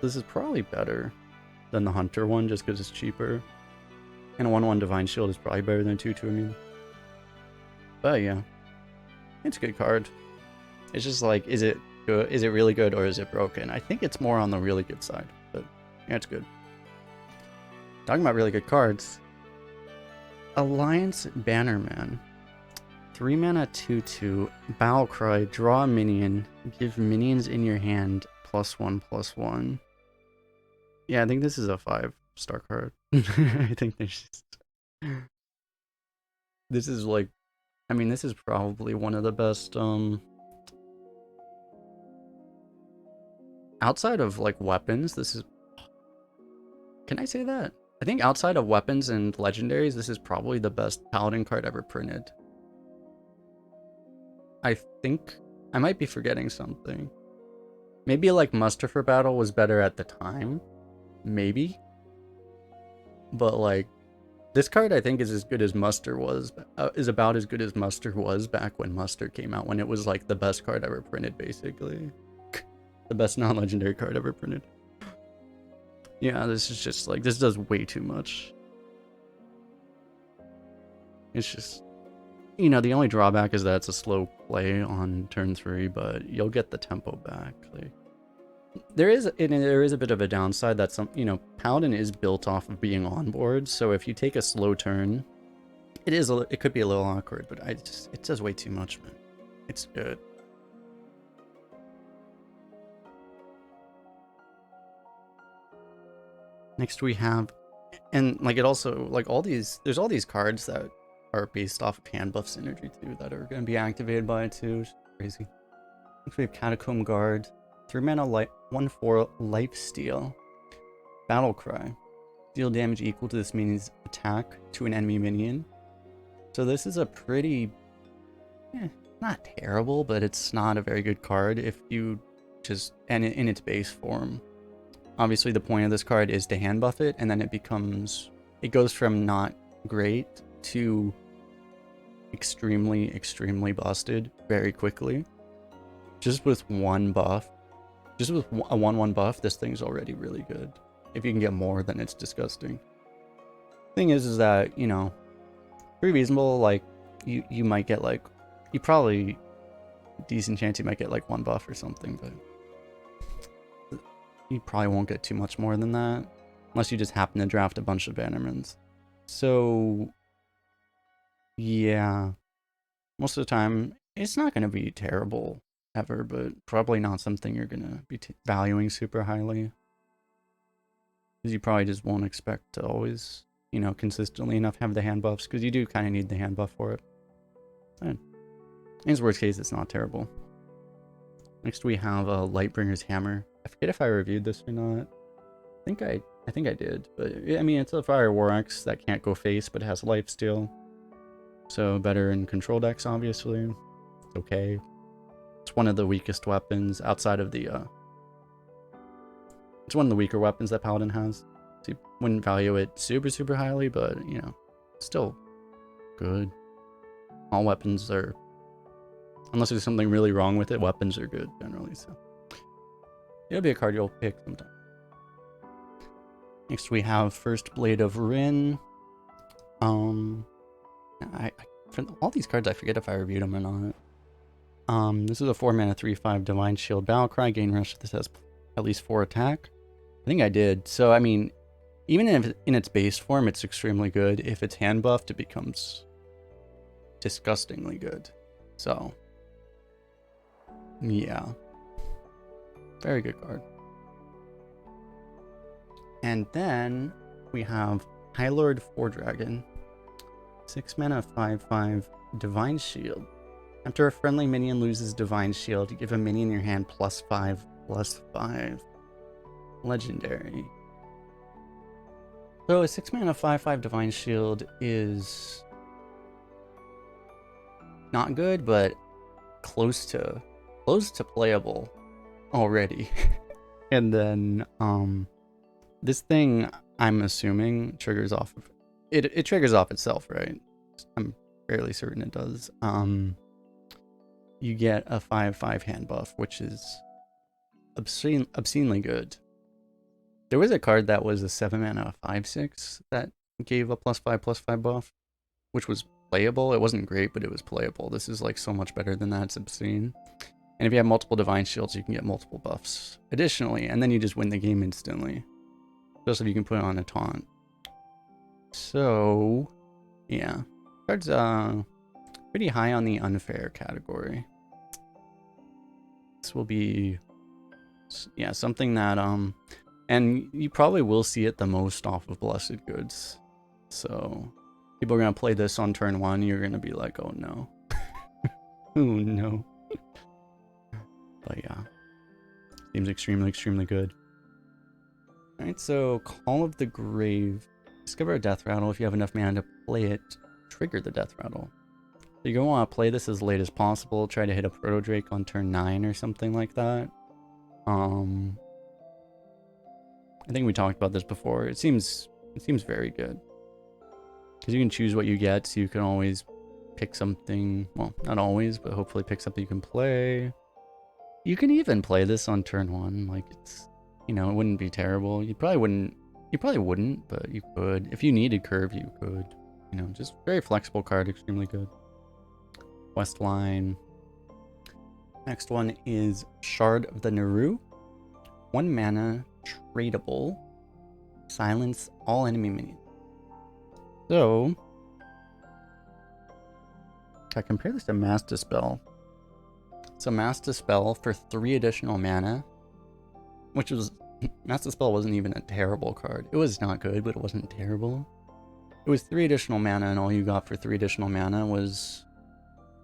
This is probably better than the Hunter one, just because it's cheaper. And a 1/1 Divine Shield is probably better than 2/2 Immune. But yeah, it's a good card. It's just like, is it good? Is it really good or is it broken? I think it's more on the really good side, but yeah, it's good. Talking about really good cards, Alliance Bannerman. 3 mana 2/2, Battle Cry, draw a minion, give minions in your hand +1/+1. Yeah, I think this is a 5-star card. I think there's just... This is like, I mean, this is probably one of the best, outside of like weapons, this is, can I say that? I think outside of weapons and legendaries, this is probably the best Paladin card ever printed. I think I might be forgetting something. Maybe like Muster for Battle was better at the time. Maybe. But like, This card I think is as good as Muster was, is about as good as Muster was back when Muster came out, when it was like the best card ever printed, basically. The best non-legendary card ever printed. Yeah, this is just like, this does way too much. It's just, you know, the only drawback is that it's a slow play on turn 3, but you'll get the tempo back. Like, there is a bit of a downside that some, you know, Paladin is built off of being on board, so if you take a slow turn, it could be a little awkward, but it does way too much, man. It's good. Next we have, and like it also, like all these, there's all these cards that are based off of hand buff synergy too that are going to be activated by it too. It's crazy. Next we have Catacomb Guard, 3 mana, 1/4 life steal, battle cry, deal damage equal to this minion's attack to an enemy minion. So this is a pretty, not terrible, but it's not a very good card if you just, and in its base form. Obviously the point of this card is to hand buff it, and then it goes from not great to extremely, extremely busted very quickly. Just with one buff, just with a 1/1 buff, this thing's already really good. If you can get more, then it's disgusting. Thing is that, you know, pretty reasonable, like, you might get like, you probably, decent chance you might get like 1 buff or something, but you probably won't get too much more than that, unless you just happen to draft a bunch of Bannermans. So, yeah, most of the time, it's not going to be terrible ever, but probably not something you're going to be valuing super highly. Because you probably just won't expect to always, you know, consistently enough have the hand buffs, because you do kind of need the hand buff for it. And in its worst case, it's not terrible. Next we have a Lightbringer's Hammer. I forget if I reviewed this or not. I think I did, but I mean, it's a Fire War Axe that can't go face, but has lifesteal. So better in control decks, obviously. It's okay. It's one of the weakest weapons outside of the, it's one of the weaker weapons that Paladin has. So you wouldn't value it super, super highly, but, you know, still good. All weapons are, unless there's something really wrong with it, weapons are good generally, so. It'll be a card you'll pick sometime. Next we have First Blade of Rin. For all these cards, I forget if I reviewed them or not. This is a 4 mana 3/5 Divine Shield Battlecry. Gain rush. This has at least 4 attack. I think I did. So I mean, even if in its base form, it's extremely good. If it's hand buffed, it becomes disgustingly good. So yeah, very good card. And then we have High Lord Fordragon. 6 mana 5/5 Divine Shield. After a friendly minion loses Divine Shield, you give a minion in your hand +5/+5. Legendary. So a 6 mana 5/5 Divine Shield is not good, but close to playable already. And then this thing, I'm assuming, triggers off of it triggers off itself, right? I'm fairly certain it does. You get a 5/5 hand buff, which is obscenely good. There was a card that was a 7 mana 5/6 that gave a +5/+5 buff, which was playable. It wasn't great, but it was playable. This is like so much better than that. It's obscene. And if you have multiple Divine Shields, you can get multiple buffs additionally, and then you just win the game instantly. Just if you can put it on a taunt. So, yeah. Card's pretty high on the unfair category. This will be, yeah, something that, and you probably will see it the most off of Blessed Goods. So, people are going to play this on turn 1, you're going to be like, oh no. Oh no. But yeah, seems extremely, extremely good. Alright, so Call of the Grave. Discover a death rattle. If you have enough mana to play it, trigger the death rattle. So you're going to want to play this as late as possible. Try to hit a Proto Drake on turn 9 or something like that. I think we talked about this before. It seems very good. Because you can choose what you get, so you can always pick something, well, not always, but hopefully pick something you can play. You can even play this on turn 1, like it's, you know, it wouldn't be terrible. You probably wouldn't, but you could. If you needed curve, you could. You know, just very flexible card, extremely good. Quest line. Next one is Shard of the Naru. 1 mana, tradable. Silence all enemy minions. So, I compare this to Mass Dispel. So Mass Dispel for 3 additional mana, which was, Mass Dispel wasn't even a terrible card. It was not good, but it wasn't terrible. It was 3 additional mana, and all you got for 3 additional mana was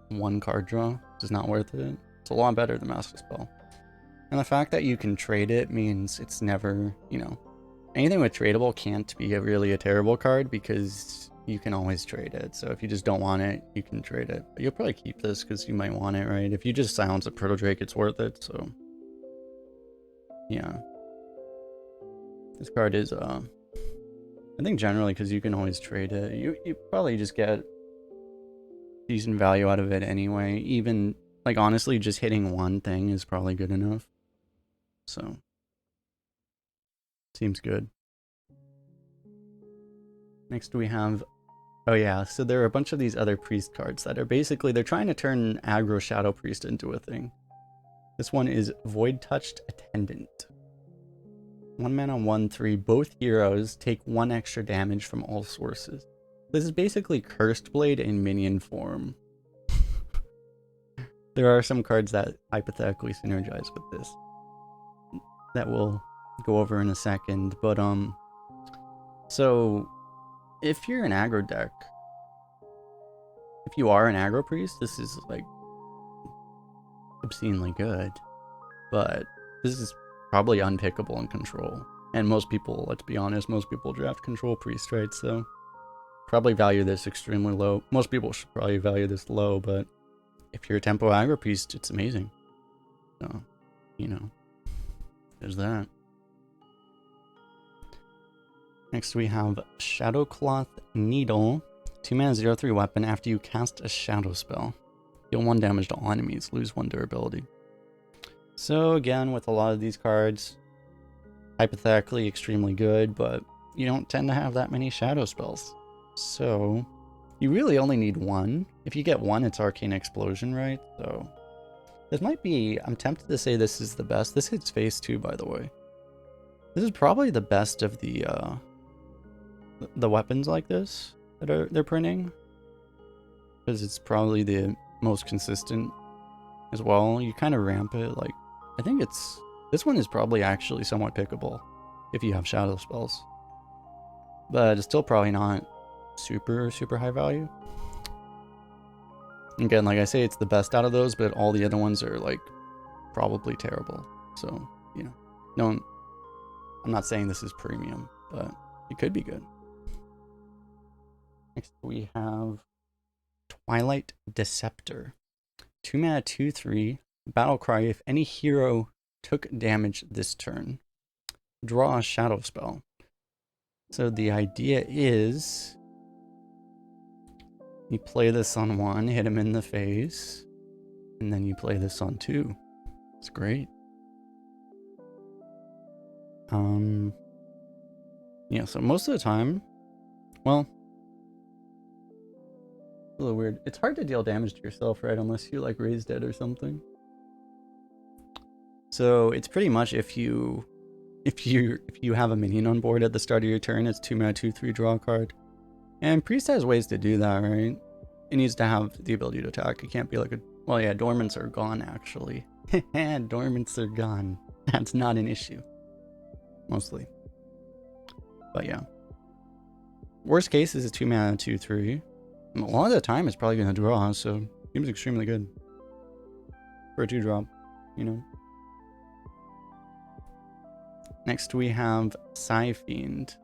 1 card draw, which is not worth it. It's a lot better than Mass Dispel. And the fact that you can trade it means it's never, you know, anything with tradable can't be really a terrible card because you can always trade it. So if you just don't want it, you can trade it. But you'll probably keep this because you might want it, right? If you just silence a Proto Drake, it's worth it. So yeah, this card is I think generally because you can always trade it, you probably just get decent value out of it anyway. Even like honestly, just hitting 1 thing is probably good enough. So seems good. Next we have, oh yeah, so there are a bunch of these other priest cards that are basically, they're trying to turn aggro Shadow Priest into a thing. This one is Void Touched Attendant. 1 mana, 1/3. Both heroes take 1 extra damage from all sources. This is basically Cursed Blade in minion form. There are some cards that hypothetically synergize with this that we'll go over in a second, but so if you're an aggro deck, if you are an aggro priest, this is like obscenely good, but this is probably unpickable in control. And most people, let's be honest, most people draft control priest, right? So probably value this extremely low. Most people should probably value this low, but if you're a tempo aggro priest, it's amazing. So, you know, there's that. Next we have Shadowcloth Needle. 2 mana, 0/3 weapon. After you cast a shadow spell, deal 1 damage to all enemies, lose 1 durability. So again, with a lot of these cards, hypothetically extremely good, but you don't tend to have that many shadow spells. So you really only need 1. If you get 1, it's Arcane Explosion, right? So this might be, I'm tempted to say this is the best. This hits phase 2, by the way. This is probably the best of the weapons like this that they're printing, because it's probably the most consistent as well. You kind of ramp it, like, I think it's, this one is probably actually somewhat pickable if you have shadow spells, but it's still probably not super high value. Again, like I say, it's the best out of those, but all the other ones are like probably terrible. So, you know, no, I'm not saying this is premium, but it could be good. Next we have Twilight Deceptor. 2 mana, 2/3. Battle Cry. If any hero took damage this turn, draw a shadow spell. So the idea is you play this on 1, hit him in the face, and then you play this on 2. It's great. Yeah, so most of the time, well, a little weird. It's hard to deal damage to yourself, right? Unless you like raise dead or something. So it's pretty much if you have a minion on board at the start of your turn, it's 2 mana, 2/3, draw a card. And Priest has ways to do that, right? It needs to have the ability to attack. It can't be like a, well, yeah, dormants are gone actually. Dormants are gone. That's not an issue. Mostly. But yeah. Worst case is a 2 mana, 2/3. A lot of the time it's probably going to draw, so seems extremely good. For a 2-drop, you know. Next we have Psyfiend.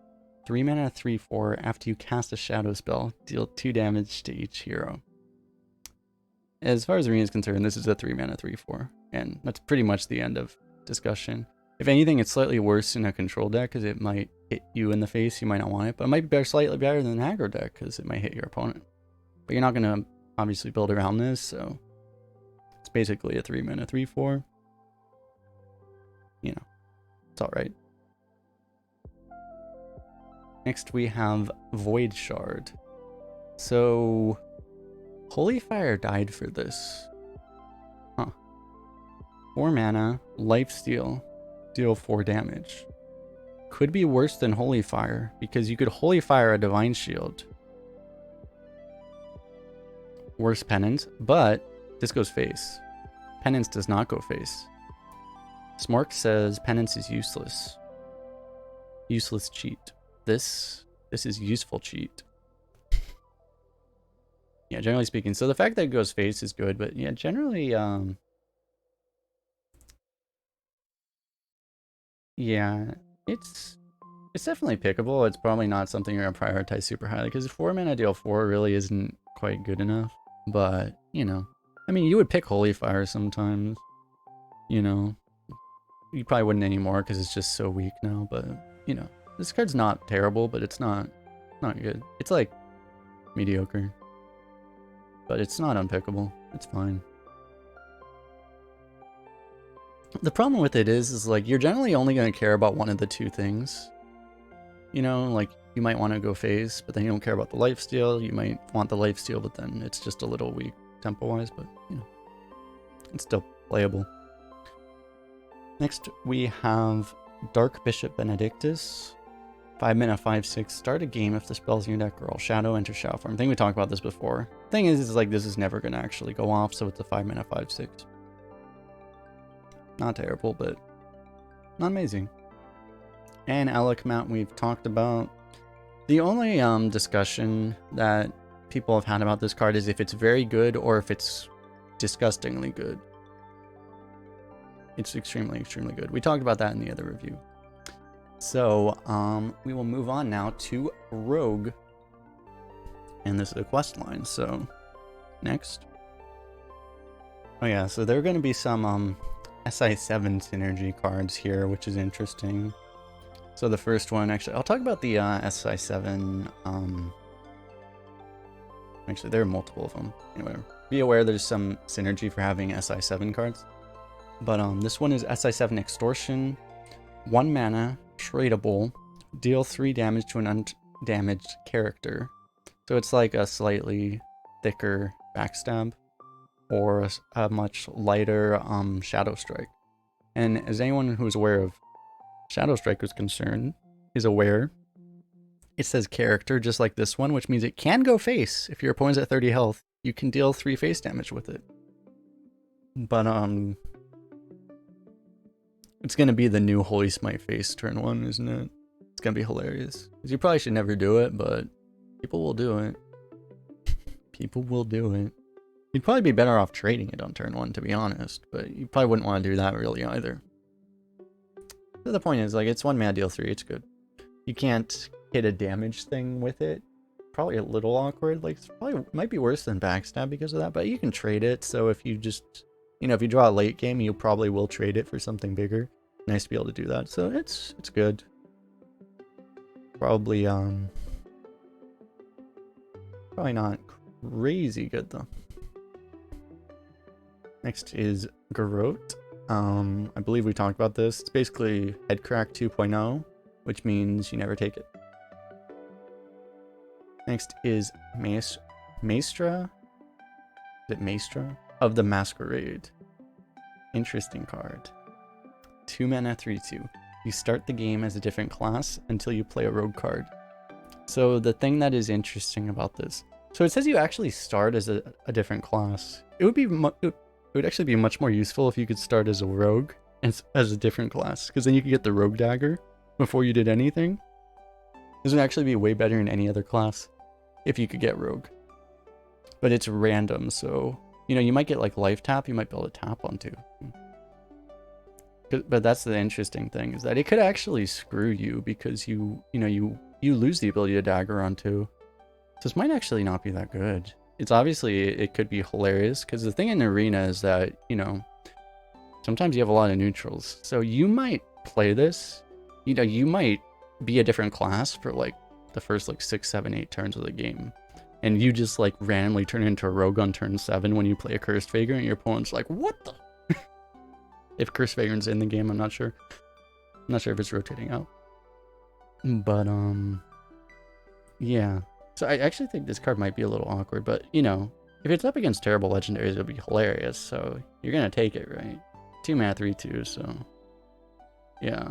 3 mana, 3/4. After you cast a shadow spell, deal 2 damage to each hero. As far as Arena is concerned, this is a 3 mana, 3/4. And that's pretty much the end of discussion. If anything, it's slightly worse in a control deck because it might hit you in the face. You might not want it, but it might be slightly better than an aggro deck because it might hit your opponent. But you're not going to obviously build around this, so it's basically a 3-mana 3/4. You know, it's alright. Next we have Void Shard. So, Holy Fire died for this. Huh. 4 mana, lifesteal, deal 4 damage. Could be worse than Holy Fire, because you could Holy Fire a Divine Shield. Worse Penance, but this goes face. Penance does not go face. Smork says Penance is useless. Useless cheat. This is useful cheat. Yeah, generally speaking. So the fact that it goes face is good, but yeah, generally, yeah, it's definitely pickable. It's probably not something you're gonna prioritize super highly because 4 mana deal 4 really isn't quite good enough. But you know, I mean, you would pick Holy Fire sometimes. You know, you probably wouldn't anymore because it's just so weak now. But you know, this card's not terrible, but it's not good. It's like mediocre. But it's not unpickable. It's fine. The problem with it is like you're generally only going to care about one of the two things. You know, like you might want to go face, but then you don't care about the lifesteal. You might want the lifesteal, but then it's just a little weak tempo-wise, but you know, it's still playable. Next we have Dark Bishop Benedictus. 5 mana 5/6. Start a game if the spells in your deck are all shadow, enter shadow form. I think we talked about this before. Thing is like this is never going to actually go off, so it's a 5 mana 5/6. Not terrible, but not amazing. And Alec Mount we've talked about. The only discussion that people have had about this card is if it's very good or if it's disgustingly good. It's extremely, extremely good. We talked about that in the other review. So, we will move on now to Rogue. And this is a quest line, so next. Oh yeah, so there are going to be some SI7 synergy cards here, which is interesting. So the first one, actually, I'll talk about the SI7. Actually, there are multiple of them. Anyway, be aware there's some synergy for having SI7 cards. But this one is SI7 Extortion. 1 mana, tradable, deal 3 damage to an undamaged character. So it's like a slightly thicker backstab or a much lighter Shadow Strike. And as anyone who's aware of Shadow Strike is aware, it says character just like this one, which means it can go face. If your opponent's at 30 health, you can deal 3 face damage with it. But it's gonna be the new Holy Smite face turn 1, isn't it? It's gonna be hilarious. You probably should never do it, but people will do it. People will do it. You'd probably be better off trading it on turn 1, to be honest, but you probably wouldn't want to do that really either. So the point is, like, it's 1 mana deal 3, it's good. You can't hit a damage thing with it. Probably a little awkward, like, it's probably might be worse than backstab because of that, but you can trade it, so if you just, you know, if you draw a late game, you probably will trade it for something bigger. Nice to be able to do that, so it's good. Probably not crazy good though. Next is Garrote. I believe we talked about this. It's basically Headcrack 2.0, which means you never take it. Next is Maestra. Is it Maestra? Of the Masquerade. Interesting card. 2 mana 3/2. You start the game as a different class until you play a rogue card. So the thing that is interesting about this, so it says you actually start as a different class. It would actually be much more useful if you could start as a rogue and as a different class, because then you could get the rogue dagger before you did anything. This would actually be way better in any other class if you could get rogue. But it's random, so you know, you might get like life tap, you might be able to tap on 2. But that's the interesting thing, is that it could actually screw you because you lose the ability to dagger on 2. So this might actually not be that good. It's obviously, it could be hilarious, because the thing in Arena is that, you know, sometimes you have a lot of neutrals. So you might play this, you know, you might be a different class for like the first like 6, 7, 8 turns of the game. And you just like randomly turn into a rogue on turn 7 when you play a Cursed Vagrant, and your opponent's like, what the? If Cursed Vagrant's in the game, I'm not sure. I'm not sure if it's rotating out. But, yeah. So I actually think this card might be a little awkward, but, you know, if it's up against terrible legendaries, it'll be hilarious. So you're going to take it, right? 2 mana, 3/2, so yeah.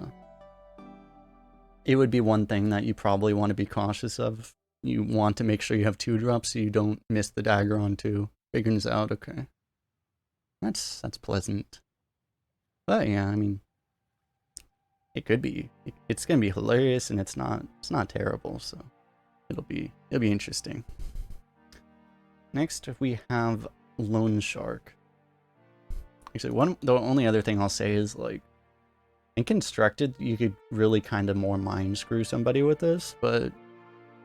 It would be one thing that you probably want to be cautious of. You want to make sure you have 2 drops so you don't miss the dagger on 2. Vagrant's out, okay. That's pleasant. But yeah, I mean, it could be. It's gonna be hilarious, and it's not terrible, so it'll be interesting. Next we have Loan Shark. Actually, the only other thing I'll say is, like, in Constructed, you could really kind of more mind screw somebody with this, but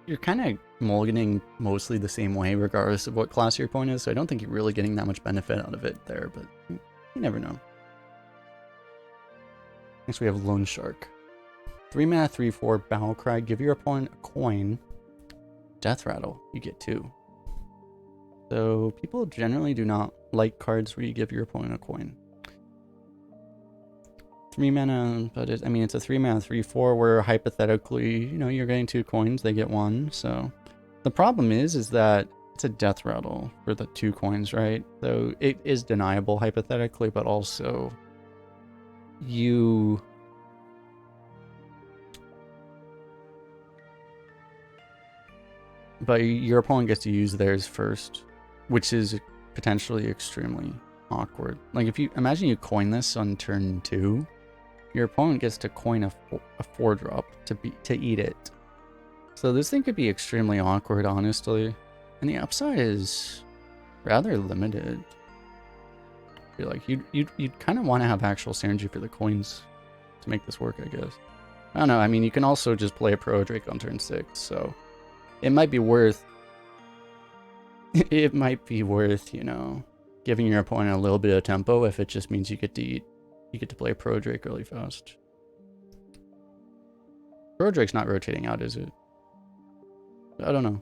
you're kind of mulliganing mostly the same way regardless of what class your opponent is, so I don't think you're really getting that much benefit out of it there, but you never know. Next we have Loan Shark. 3 mana, 3/4, Battle Cry. Give your opponent a coin. Death Rattle. You get 2. So people generally do not like cards where you give your opponent a coin. 3 mana, but I mean, it's a 3 mana, 3/4 where hypothetically, you know, you're getting 2 coins, they get 1. So the problem is that it's a Death Rattle for the 2 coins, right? So it is deniable hypothetically, but also but your opponent gets to use theirs first, which is potentially extremely awkward. Like, if you imagine you coin this on turn 2, your opponent gets to coin a 4-drop to eat it. So this thing could be extremely awkward, honestly. And the upside is rather limited. I feel like you'd kind of want to have actual synergy for the coins to make this work, I guess. I don't know. I mean, you can also just play a Pro Drake on turn 6, so it might be worth you know, giving your opponent a little bit of tempo if it just means you get to play a Pro Drake really fast. Pro Drake's not rotating out, is it? I don't know.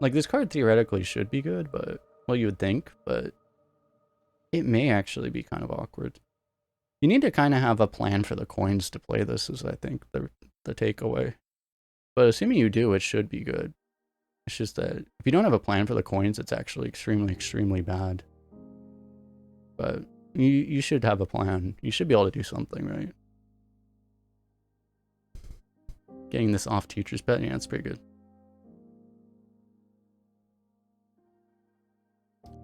Like, this card theoretically should be good, but, well, you would think, but it may actually be kind of awkward. You need to kind of have a plan for the coins to play this, is I think the takeaway. But assuming you do, it should be good. It's just that if you don't have a plan for the coins, it's actually extremely, extremely bad. But you should have a plan. You should be able to do something, right? Getting this off Teacher's Pet, yeah, it's pretty good.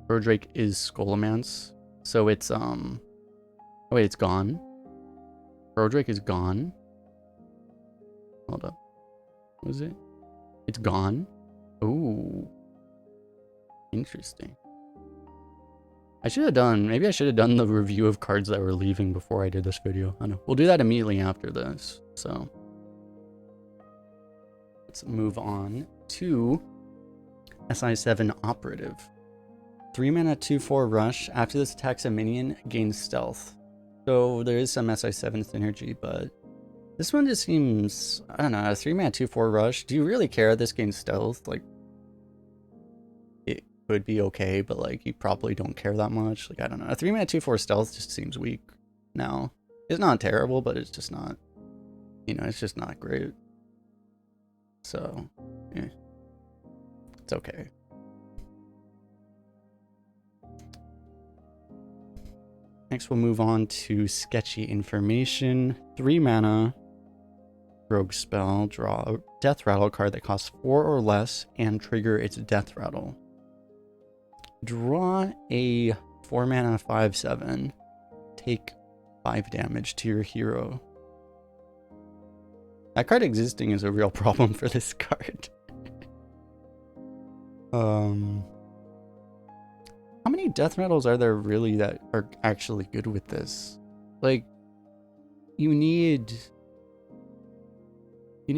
Pro Drake is Skullomance, so it's oh wait, it's gone. Pro Drake is gone. Hold up. What was it? It's gone. Ooh. Interesting. Maybe I should have done the review of cards that were leaving before I did this video. I don't know. We'll do that immediately after this. So let's move on to SI7 Operative. 3 mana, 2/4 rush. After this attacks a minion, gains stealth. So there is some SI7 synergy, but this one just seems, I don't know, a 3 mana, 2/4 rush. Do you really care if this gains stealth? Like, it could be okay, but like, you probably don't care that much. Like, I don't know. A 3 mana, 2/4 stealth just seems weak now. It's not terrible, but it's just not, you know, it's just not great. So, yeah, it's okay. Next, we'll move on to Sketchy Information. 3 mana, rogue spell, draw a Death Rattle card that costs 4 or less and trigger its Death Rattle. Draw a 4 mana 5/7. Take 5 damage to your hero. That card existing is a real problem for this card. How many Death Rattles are there really that are actually good with this? Like, you need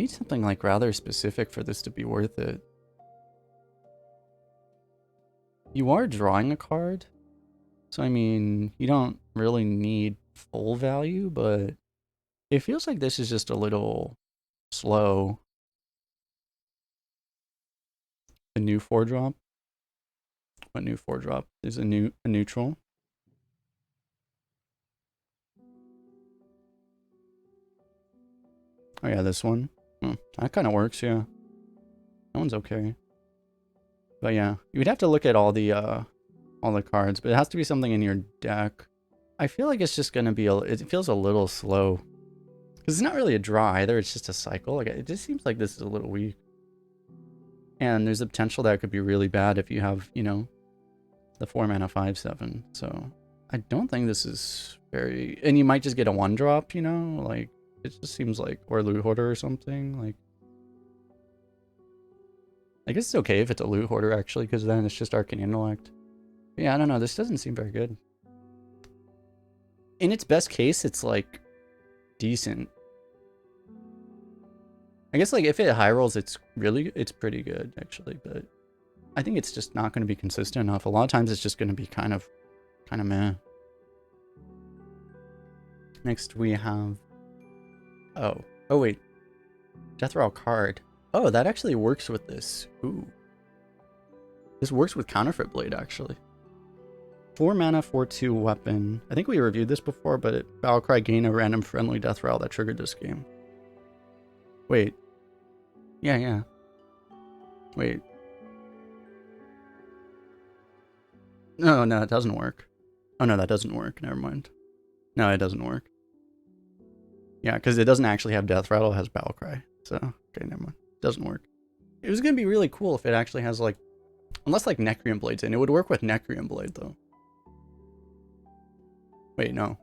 something like rather specific for this to be worth it. You are drawing a card, so I mean, you don't really need full value, but It feels like this is just a little slow. The new 4-drop. What new 4-drop? There's a neutral. Oh yeah, this one. That kind of works, yeah. That one's okay. But yeah, you would have to look at all the cards, but it has to be something in your deck. I feel like it's just gonna be it feels a little slow. Because it's not really a draw either, it's just a cycle. Like, it just seems like this is a little weak. And there's a potential that it could be really bad if you have, you know, the 4 mana 5/7. So I don't think this is very, and you might just get a 1-drop, you know, like it just seems like, or Loot Hoarder or something. Like, I guess it's okay if it's a Loot Hoarder actually, because then it's just Arcane Intellect. But yeah, I don't know, this doesn't seem very good. In its best case, it's like decent. I guess like if it high rolls, it's pretty good actually, but I think it's just not going to be consistent enough. A lot of times it's just going to be kind of meh. Next we have, oh wait, Death Rattle card. Oh, that actually works with this. Ooh, this works with Counterfeit Blade actually. 4 mana 4/2 weapon. I think we reviewed this before, but Battlecry gain a random friendly Death Rattle that triggered this game. Wait. Yeah. Wait. No, it doesn't work. Oh no, that doesn't work. Never mind. No, it doesn't work. Yeah, because it doesn't actually have Death Rattle, it has Battlecry. So, okay, never mind. It doesn't work. It was going to be really cool if it actually has like, unless like Necrium Blade's in. It would work with Necrium Blade though. Wait, no.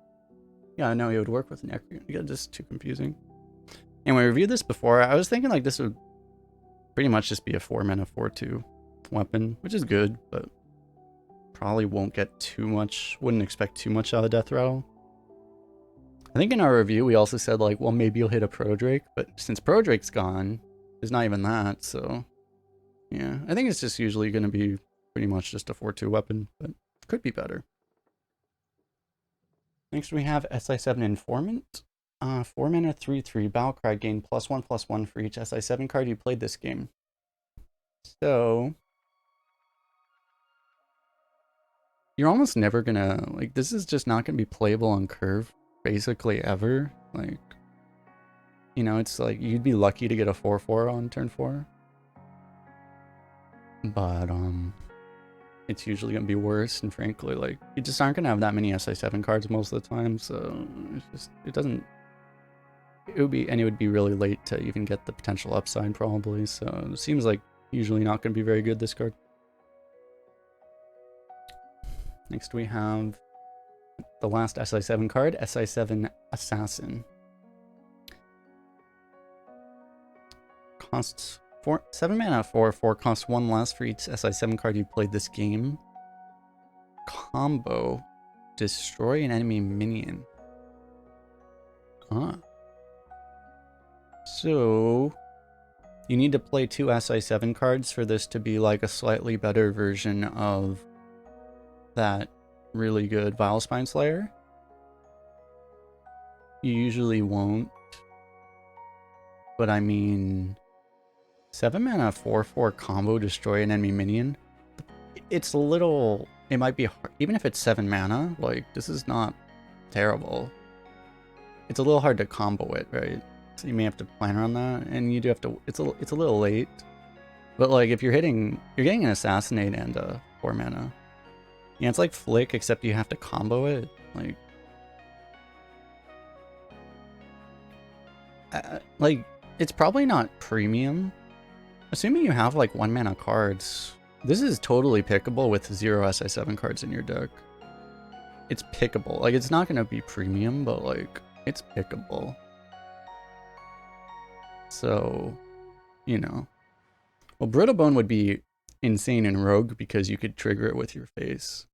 Yeah, no, it would work with Necrium. Yeah, just too confusing. And we reviewed this before. I was thinking like this would pretty much just be a 4 mana 4/2 weapon, which is good, but probably won't get too much. Wouldn't expect too much out of Death Rattle. I think in our review we also said like, well, maybe you'll hit a Pro Drake, but since Pro Drake's gone, there's not even that. So yeah, I think it's just usually going to be pretty much just a 4/2 weapon, but could be better. Next we have SI7 Informant. 4 mana 3/3 Battlecry gain +1/+1 for each SI7 card you played this game. So you're almost never gonna, like, this is just not gonna be playable on curve basically ever. Like, you know, it's like you'd be lucky to get a 4/4 on turn 4, but it's usually gonna be worse, and frankly, like, you just aren't gonna have that many SI7 cards most of the time, so it's just, it would be really late to even get the potential upside probably, so it seems like usually not gonna be very good, this card. Next we have the last SI7 card, SI7 Assassin. Costs 7 mana 4/4, costs 1 less for each SI7 card you played this game. Combo, destroy an enemy minion. So you need to play 2 SI7 cards for this to be like a slightly better version of that really good Vile Spine Slayer. You usually won't, but I mean, 7 mana 4/4 combo destroy an enemy minion. It's a little, it might be hard, even if it's 7 mana, like, this is not terrible. It's a little hard to combo it, right? So you may have to plan around that, and you do have to, it's a little late. But like, if you're getting an Assassinate and a 4 mana. Yeah, it's like Flick, except you have to combo it. Like, it's probably not premium. Assuming you have like 1 mana cards, this is totally pickable with 0 SI7 cards in your deck. It's pickable. Like, it's not going to be premium, but like, it's pickable. So, you know. Well, Brittlebone would be insane in Rogue because you could trigger it with your face.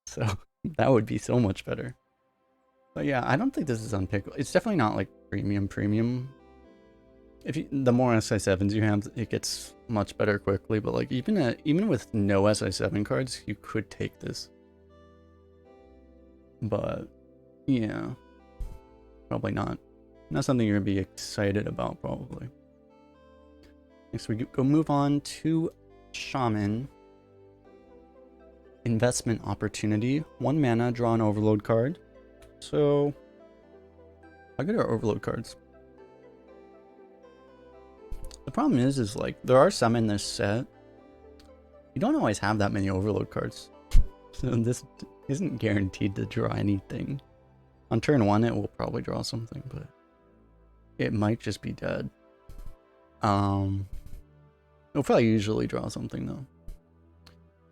So that would be so much better. But yeah, I don't think this is unpickable. It's definitely not like premium. If you, the more SI7s you have, it gets much better quickly. But like, even with no SI7 cards, you could take this. But yeah, probably not. Not something you're gonna be excited about, probably. Next, we go move on to Shaman. Investment opportunity. 1 mana, draw an overload card. So, how good are overload cards? The problem is like, there are some in this set. You don't always have that many overload cards. So this isn't guaranteed to draw anything. On turn 1, it will probably draw something, but it might just be dead. It'll probably usually draw something, though.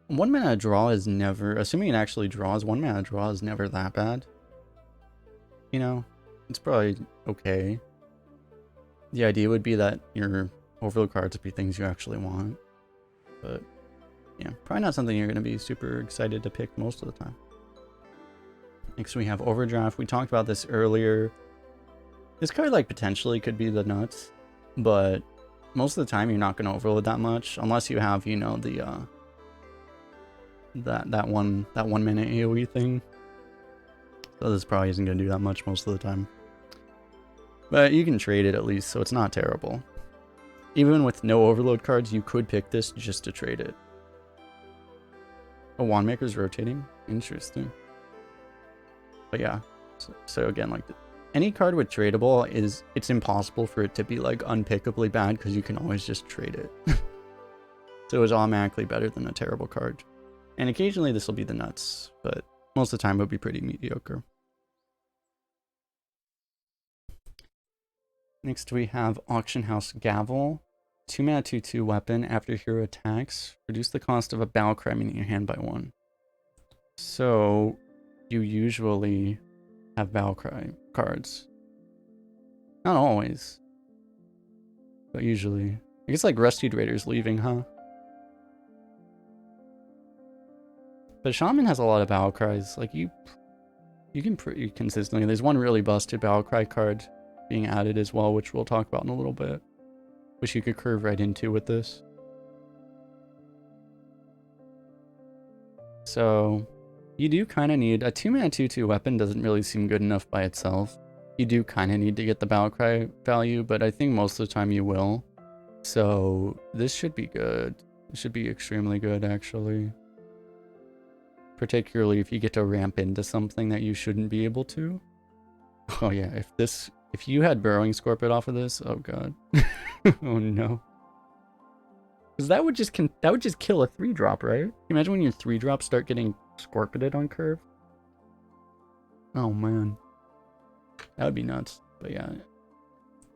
1 mana draw is never, assuming it actually draws, 1 mana draw is never that bad. You know, it's probably okay. The idea would be that your overload cards would be things you actually want. But, yeah, probably not something you're going to be super excited to pick most of the time. Next we have Overdraft. We talked about this earlier. This card, like, potentially could be the nuts, but most of the time you're not going to overload that much unless you have, you know, the that one minute AoE thing. So this probably isn't going to do that much most of the time. But you can trade it at least, so it's not terrible. Even with no overload cards, you could pick this just to trade it. Oh, Wandmaker's rotating? Interesting. But yeah, so again, like, any card with tradable it's impossible for it to be like unpickably bad because you can always just trade it. So it's automatically better than a terrible card. And occasionally this will be the nuts, but most of the time it'll be pretty mediocre. Next we have Auction House Gavel. 2 mana 2/2 weapon. After hero attacks, reduce the cost of a battle cry in your hand by 1. So you usually have battle cry cards. Not always, but usually. I guess like Rusted Raider's leaving, huh? But Shaman has a lot of battle cries. Like you can pretty consistently. There's one really busted battle cry card being added as well, which we'll talk about in a little bit, which you could curve right into with this. So you do kind of need a 2 mana 2/2 weapon. Doesn't really seem good enough by itself. You do kind of need to get the battle cry value, but I think most of the time you will. So this should be good. It should be extremely good, actually. Particularly if you get to ramp into something that you shouldn't be able to. Oh yeah, if you had Burrowing Scorpion off of this, oh god. Oh no. Because that would just kill a 3-drop, right? Imagine when your 3-drops start getting Scorpioned on curve. Oh man. That would be nuts. But yeah.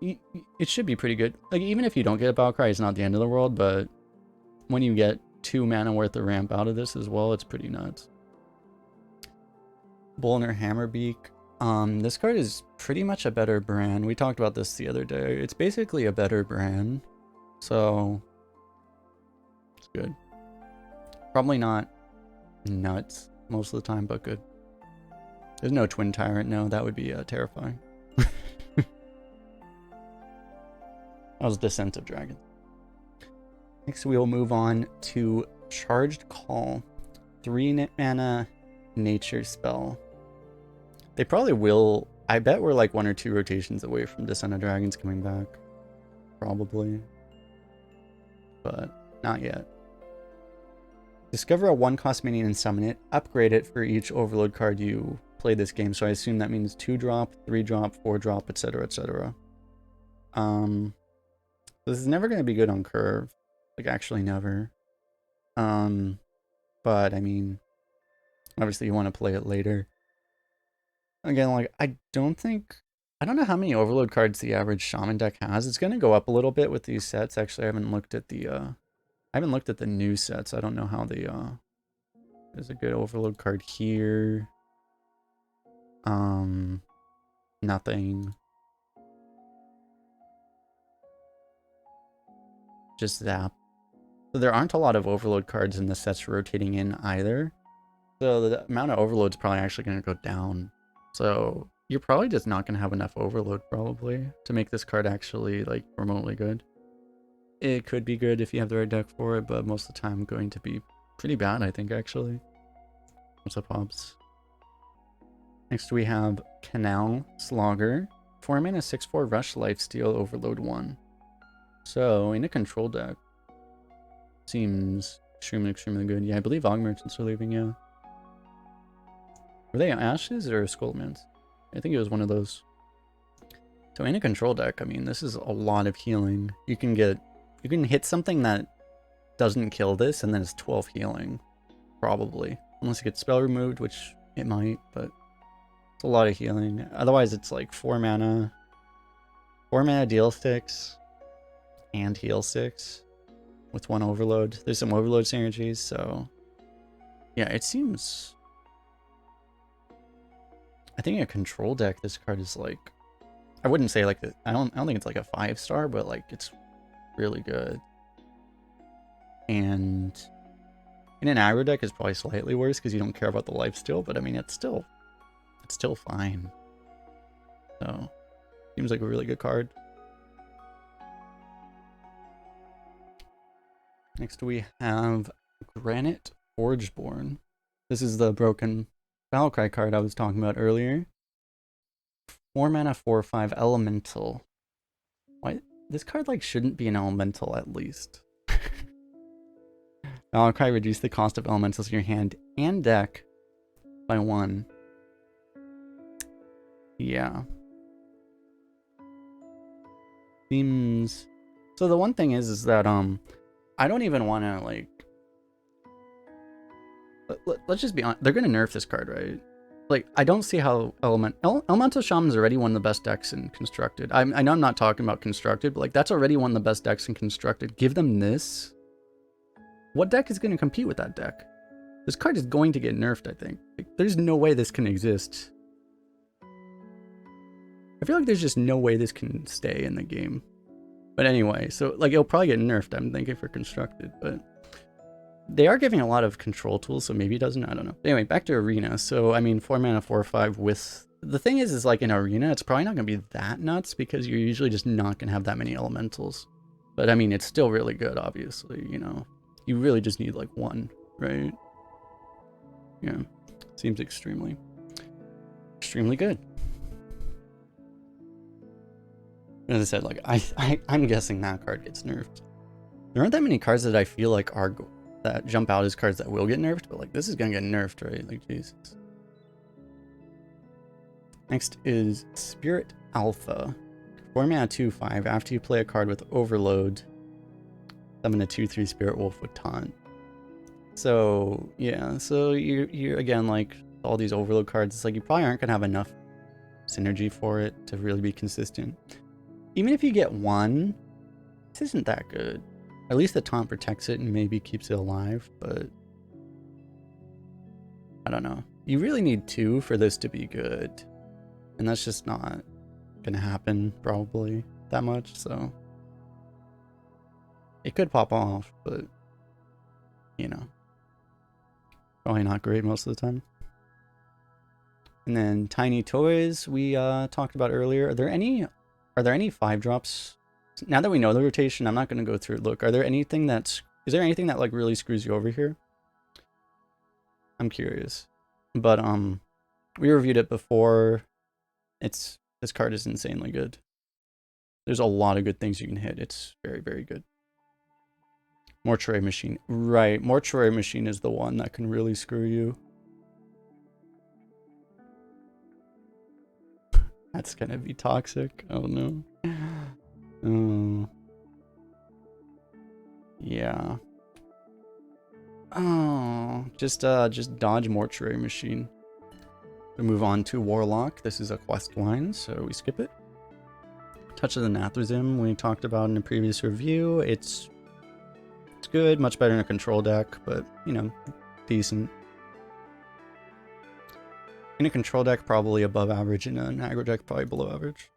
It should be pretty good. Like, even if you don't get a battle cry, it's not the end of the world, but when you get 2 mana worth of ramp out of this as well, it's pretty nuts. Bolner Hammerbeak. This card is pretty much a better brand. We talked about this the other day. It's basically a better brand. So it's good. Probably not nuts most of the time, but good. There's no Twin Tyrant. No, that would be terrifying. That was Descent of Dragon. Next, we will move on to Charged Call. 3 mana nature spell. They probably will. I bet we're like 1 or 2 rotations away from Descent of Dragons coming back. Probably. But not yet. Discover a 1-cost minion and summon it. Upgrade it for each overload card you play this game. So I assume that means 2-drop, 3-drop, 4-drop, etc., etc. This is never going to be good on curve. Like, actually never. But I mean, obviously you want to play it later. Again, like, I don't know how many overload cards the average Shaman deck has. It's going to go up a little bit with these sets. Actually, I haven't looked at the new sets. I don't know how there's a good overload card here. Nothing. Just Zap. So there aren't a lot of overload cards in the sets rotating in either. So the amount of overload is probably actually going to go down. So you're probably just not going to have enough overload probably to make this card actually like remotely good. It could be good if you have the right deck for it, but most of the time going to be pretty bad, I think, actually. What's up, Hobbs? Next we have Canal Slogger. 4 mana 6/4 rush lifesteal overload 1. So in a control deck, seems extremely good. Yeah, I believe Aug Merchants are leaving. Yeah, were they Ashes or Skullmans? I think it was one of those. So in a control deck, I mean, this is a lot of healing. You can hit something that doesn't kill this, and then it's 12 healing, probably, unless you get spell removed, which it might, but it's a lot of healing. Otherwise, it's like 4 mana deal 6 and heal 6 with 1 overload. There's some overload synergies, so yeah, it seems. I think in a control deck, this card is like, I wouldn't say like I don't think it's like a 5-star, but like it's really good. And in an aggro deck, it's probably slightly worse because you don't care about the lifesteal, but I mean it's still fine. So seems like a really good card. Next we have Granite Forgeborn. This is the broken Battlecry card I was talking about earlier. 4 mana 4/5 elemental. Why this card like shouldn't be an elemental at least. Battlecry reduce the cost of elementals in your hand and deck by 1. Yeah. Seems. So the one thing is that I don't even want to like. Let's just be honest. They're gonna nerf this card, right? Like, I don't see how Elemental Shaman's already one of the best decks in Constructed. I know I'm not talking about Constructed, but like that's already one of the best decks in Constructed. Give them this. What deck is going to compete with that deck? This card is going to get nerfed, I think. Like, there's no way this can exist. I feel like there's just no way this can stay in the game. But anyway, so like it'll probably get nerfed, I'm thinking, for Constructed, but they are giving a lot of control tools, so maybe it doesn't. I don't know. Anyway, back to Arena. So, I mean, 4 mana 4/5 with. The thing is like in Arena, it's probably not going to be that nuts because you're usually just not going to have that many elementals. But I mean, it's still really good, obviously, you know. You really just need like 1, right? Yeah. Seems extremely good. As I said, like, I'm guessing that card gets nerfed. There aren't that many cards that I feel like that jump out as cards that will get nerfed, but like this is gonna get nerfed, right? Like, Jesus. Next is Spirit Alpha. 4 mana 2/5. After you play a card with Overload, summon a 2/3 Spirit Wolf with Taunt. So yeah, so you again, like all these Overload cards, it's like you probably aren't gonna have enough synergy for it to really be consistent. Even if you get 1, this isn't that good. At least the taunt protects it and maybe keeps it alive, but I don't know. You really need 2 for this to be good. And that's just not gonna happen probably that much, so it could pop off, but you know, probably not great most of the time. And then Tiny Toys we talked about earlier. Are there any 5-drops? Now that we know the rotation, I'm not going to go through it. Look, is there anything that like really screws you over here? I'm curious. But we reviewed it before. This card is insanely good. There's a lot of good things you can hit. It's very, very good. Mortuary Machine. Right, Mortuary Machine is the one that can really screw you. That's gonna be toxic. Oh no. Yeah. Oh, just dodge Mortuary Machine. We move on to Warlock. This is a quest line, so we skip it. Touch of the Nathrazim we talked about in a previous review. It's good, much better in a control deck, but you know, decent. In a control deck, probably above average. In an aggro deck, probably below average.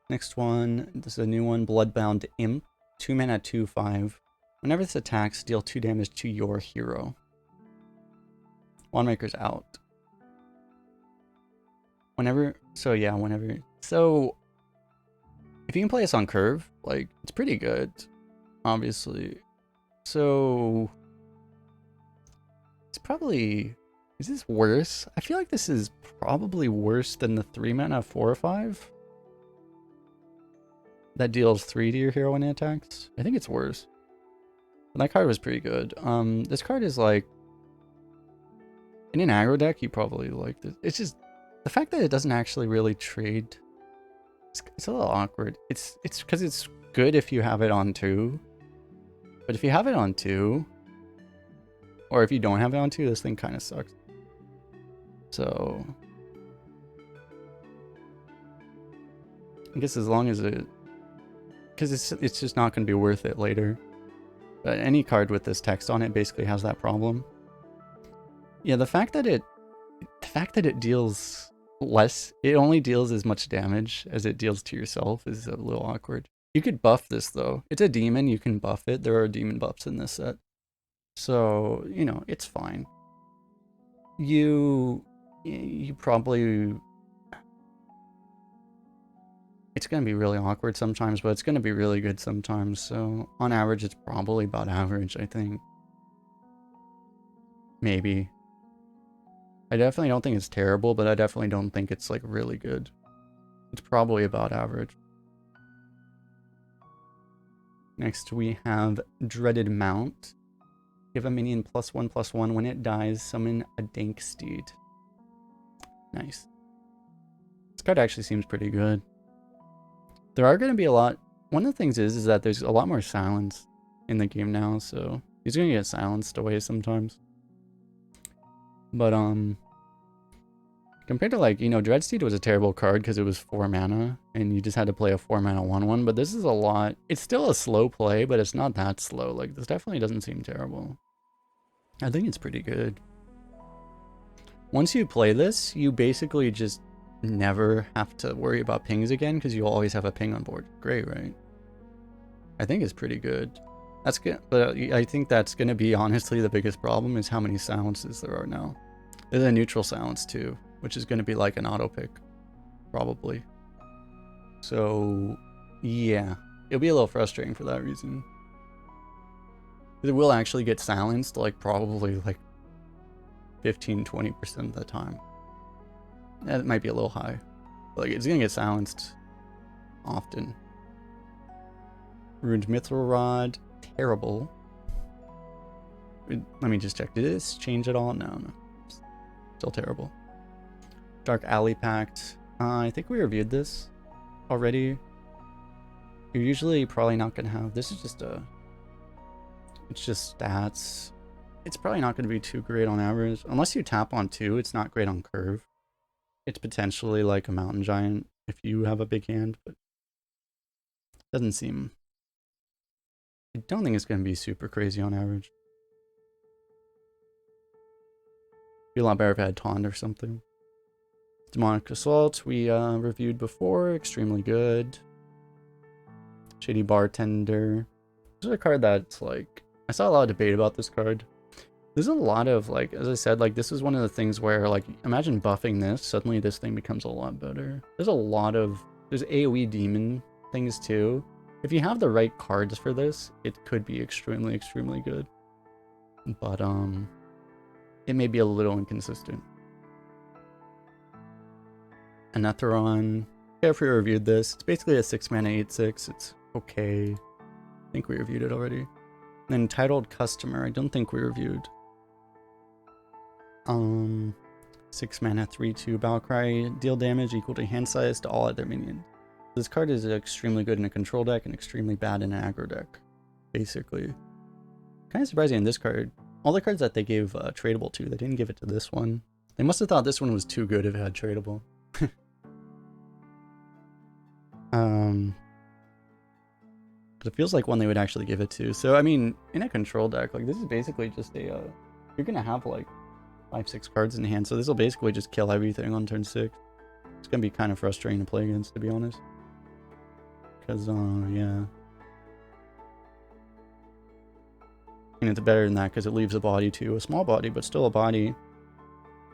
Next one, this is a new one, Bloodbound Imp. 2 mana 2/5. Whenever this attacks, deal 2 damage to your hero. Wandmaker's out. So if you can play this on curve, like, it's pretty good, obviously. So it's probably, is this worse? I feel like this is probably worse than the 3 mana 4/5. that deals 3 to your hero when it attacks. I think it's worse. But that card was pretty good. This card is like, in an aggro deck, you probably like this. It's just the fact that it doesn't actually really trade. It's a little awkward. It's because it's good if you have it on 2, but if you have it on 2, or if you don't have it on 2, this thing kind of sucks. So I guess as long as it, because it's just not going to be worth it later. But any card with this text on it basically has that problem. Yeah, the fact that it deals less, it only deals as much damage as it deals to yourself is a little awkward. You could buff this though. It's a demon, you can buff it. There are demon buffs in this set. So, you know, it's fine. You probably, it's going to be really awkward sometimes, but it's going to be really good sometimes. So on average, it's probably about average, I think. Maybe. I definitely don't think it's terrible, but I definitely don't think it's like really good. It's probably about average. Next we have Dreaded Mount. Give a minion +1/+1. When it dies, summon a Dank Steed. Nice. This card actually seems pretty good. There are going to be a lot. One of the things is that there's a lot more silence in the game now, so he's going to get silenced away sometimes. But compared to, like, you know, Dreadsteed was a terrible card because it was 4 mana and you just had to play a 4 mana 1/1, but this is a lot. It's still a slow play, but it's not that slow. Like, this definitely doesn't seem terrible. I think it's pretty good. Once you play this, you basically just never have to worry about pings again because you'll always have a ping on board. Great, right? I think it's pretty good. That's good, but I think that's going to be honestly the biggest problem is how many silences there are now. There's a neutral silence too, which is going to be like an auto pick, probably. So yeah, it'll be a little frustrating for that reason. It will actually get silenced like probably like 15-20% of the time. That might be a little high. But like, it's gonna get silenced often. Ruined Mithril Rod, terrible. Let me just check. Did this change at all? No. Still terrible. Dark Alley Pact. I think we reviewed this already. You're usually probably not gonna have. This is just a. It's just stats. It's probably not gonna be too great on average. Unless you tap on 2, it's not great on curve. It's potentially like a Mountain Giant if you have a big hand, but doesn't seem. I don't think it's gonna be super crazy on average. Be a lot better if it had Taunt or something. Demonic Assault we reviewed before, extremely good. Shady Bartender. This is a card that's like, I saw a lot of debate about this card. There's a lot of, like, as I said, like, this is one of the things where, like, imagine buffing this, suddenly this thing becomes a lot better. There's a lot of, there's AoE demon things too. If you have the right cards for this, it could be extremely, extremely good. But, it may be a little inconsistent. Anetheron. Carefree reviewed this. It's basically a 6 mana 8/6. It's okay. I think we reviewed it already. And then Entitled Customer. I don't think we reviewed. 6 mana 3/2 Battlecry. Deal damage equal to hand size to all other minions. This card is extremely good in a control deck and extremely bad in an aggro deck. Basically. Kind of surprising in this card. All the cards that they gave tradable to, they didn't give it to this one. They must have thought this one was too good if it had tradable. But it feels like one they would actually give it to. So I mean, in a control deck, like this is basically just a you're gonna have like 5-6 cards in hand, so this will basically just kill everything on turn 6. It's gonna be kind of frustrating to play against, to be honest. Because yeah. And it's better than that because it leaves a body too. A small body, but still a body.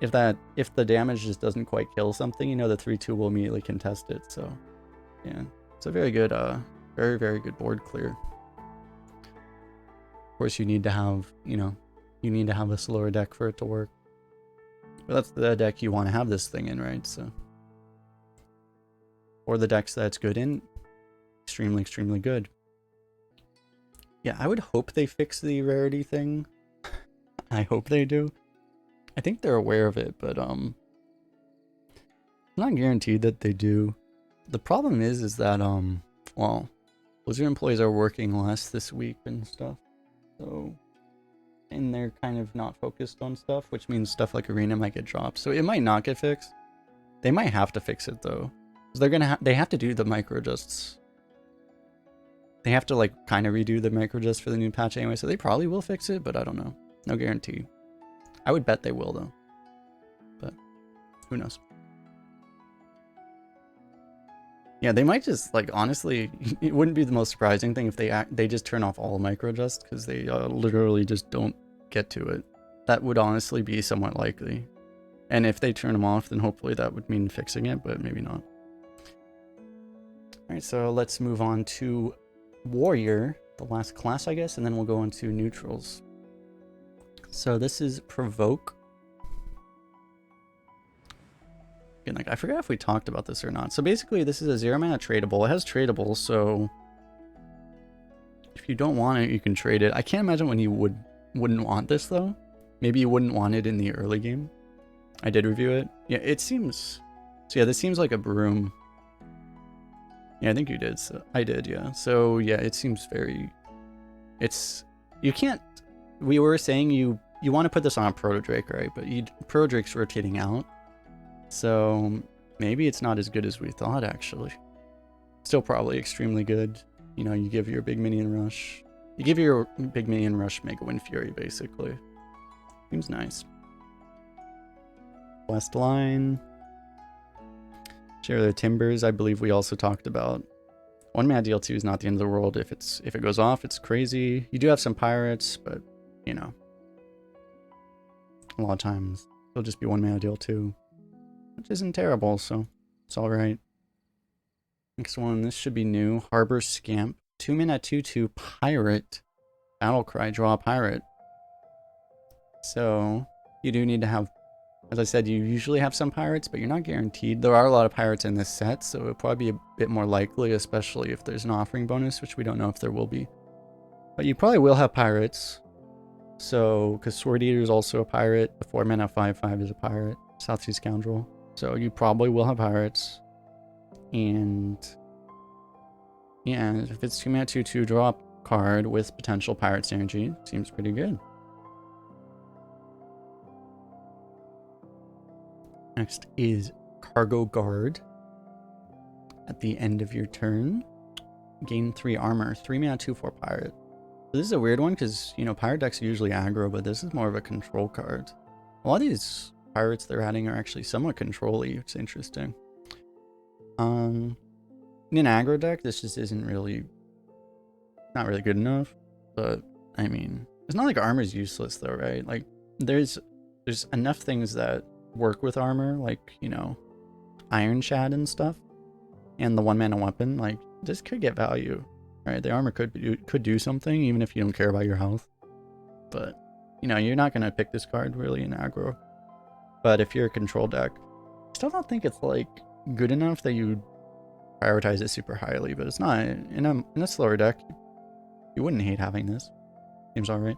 If the damage just doesn't quite kill something, you know the 3/2 will immediately contest it. So yeah. It's a very good very, very good board clear. Of course you need to have, you know, you need to have a slower deck for it to work. But that's the deck you want to have this thing in, right? So, or the decks that it's good in. extremely, extremely good. Yeah, I would hope they fix the rarity thing. I hope they do. I think they're aware of it, but I'm not guaranteed that they do. The problem is that well, Blizzard employees are working less this week and stuff. So, and they're kind of not focused on stuff, which means stuff like Arena might get dropped. So it might not get fixed. They might have to fix it though. Cuz they're going to they have to do the micro adjusts. They have to like kind of redo the micro adjusts for the new patch anyway, so they probably will fix it, but I don't know. No guarantee. I would bet they will though. But who knows? Yeah, they might just like honestly, it wouldn't be the most surprising thing if they just turn off all micro adjust because they literally just don't get to it. That would honestly be somewhat likely. And if they turn them off, then hopefully that would mean fixing it, but maybe not. All right, so let's move on to Warrior, the last class, I guess, and then we'll go into neutrals. So this is Provoke. Again, like I forgot if we talked about this or not. So basically, this is a 0 mana tradable. It has tradable, so if you don't want it, you can trade it. I can't imagine when you wouldn't want this though. Maybe you wouldn't want it in the early game. I did review it. Yeah, it seems. So yeah, this seems like a broom. Yeah, I think you did. So I did, yeah. So yeah, it seems very. It's you can't. We were saying you want to put this on a Proto Drake, right? But Proto Drake's rotating out. So maybe it's not as good as we thought, actually. Still probably extremely good. You know, you give your big minion rush. You give your big minion rush Mega Wind Fury, basically. Seems nice. West line. Share the Timbers, I believe we also talked about. 1 mana DL2 is not the end of the world. If it goes off, it's crazy. You do have some pirates, but, you know. A lot of times, it'll just be 1 mana DL2. Which isn't terrible, so it's alright. Next one, this should be new. Harbor Scamp. 2 mana 2/2 pirate. Battlecry, draw a pirate. So you do need to have, as I said, you usually have some pirates, but you're not guaranteed. There are a lot of pirates in this set, so it'll probably be a bit more likely, especially if there's an offering bonus, which we don't know if there will be. But you probably will have pirates. So, because Sword Eater is also a pirate, the 4 mana 5/5 is a pirate, Southsea Scoundrel. So you probably will have pirates. And yeah, if it's 2 mana 2/2 drop card with potential pirate synergy, seems pretty good. Next is Cargo Guard. At the end of your turn, gain 3 armor, 3 mana 2/4 pirate. This is a weird one because, you know, pirate decks are usually aggro, but this is more of a control card. A lot of these pirates they're adding are actually somewhat control-y, which is interesting. In an aggro deck, this just isn't really, not really good enough. But I mean, it's not like armor's useless though, right? Like there's enough things that work with armor, like, you know, Iron Shad and stuff, and the 1 mana weapon. Like this could get value, right? The armor could do something even if you don't care about your health. But you know, you're not gonna pick this card really in aggro. But if you're a control deck, I still don't think it's like good enough that you prioritize it super highly. But it's not in a slower deck. You wouldn't hate having this. Seems alright.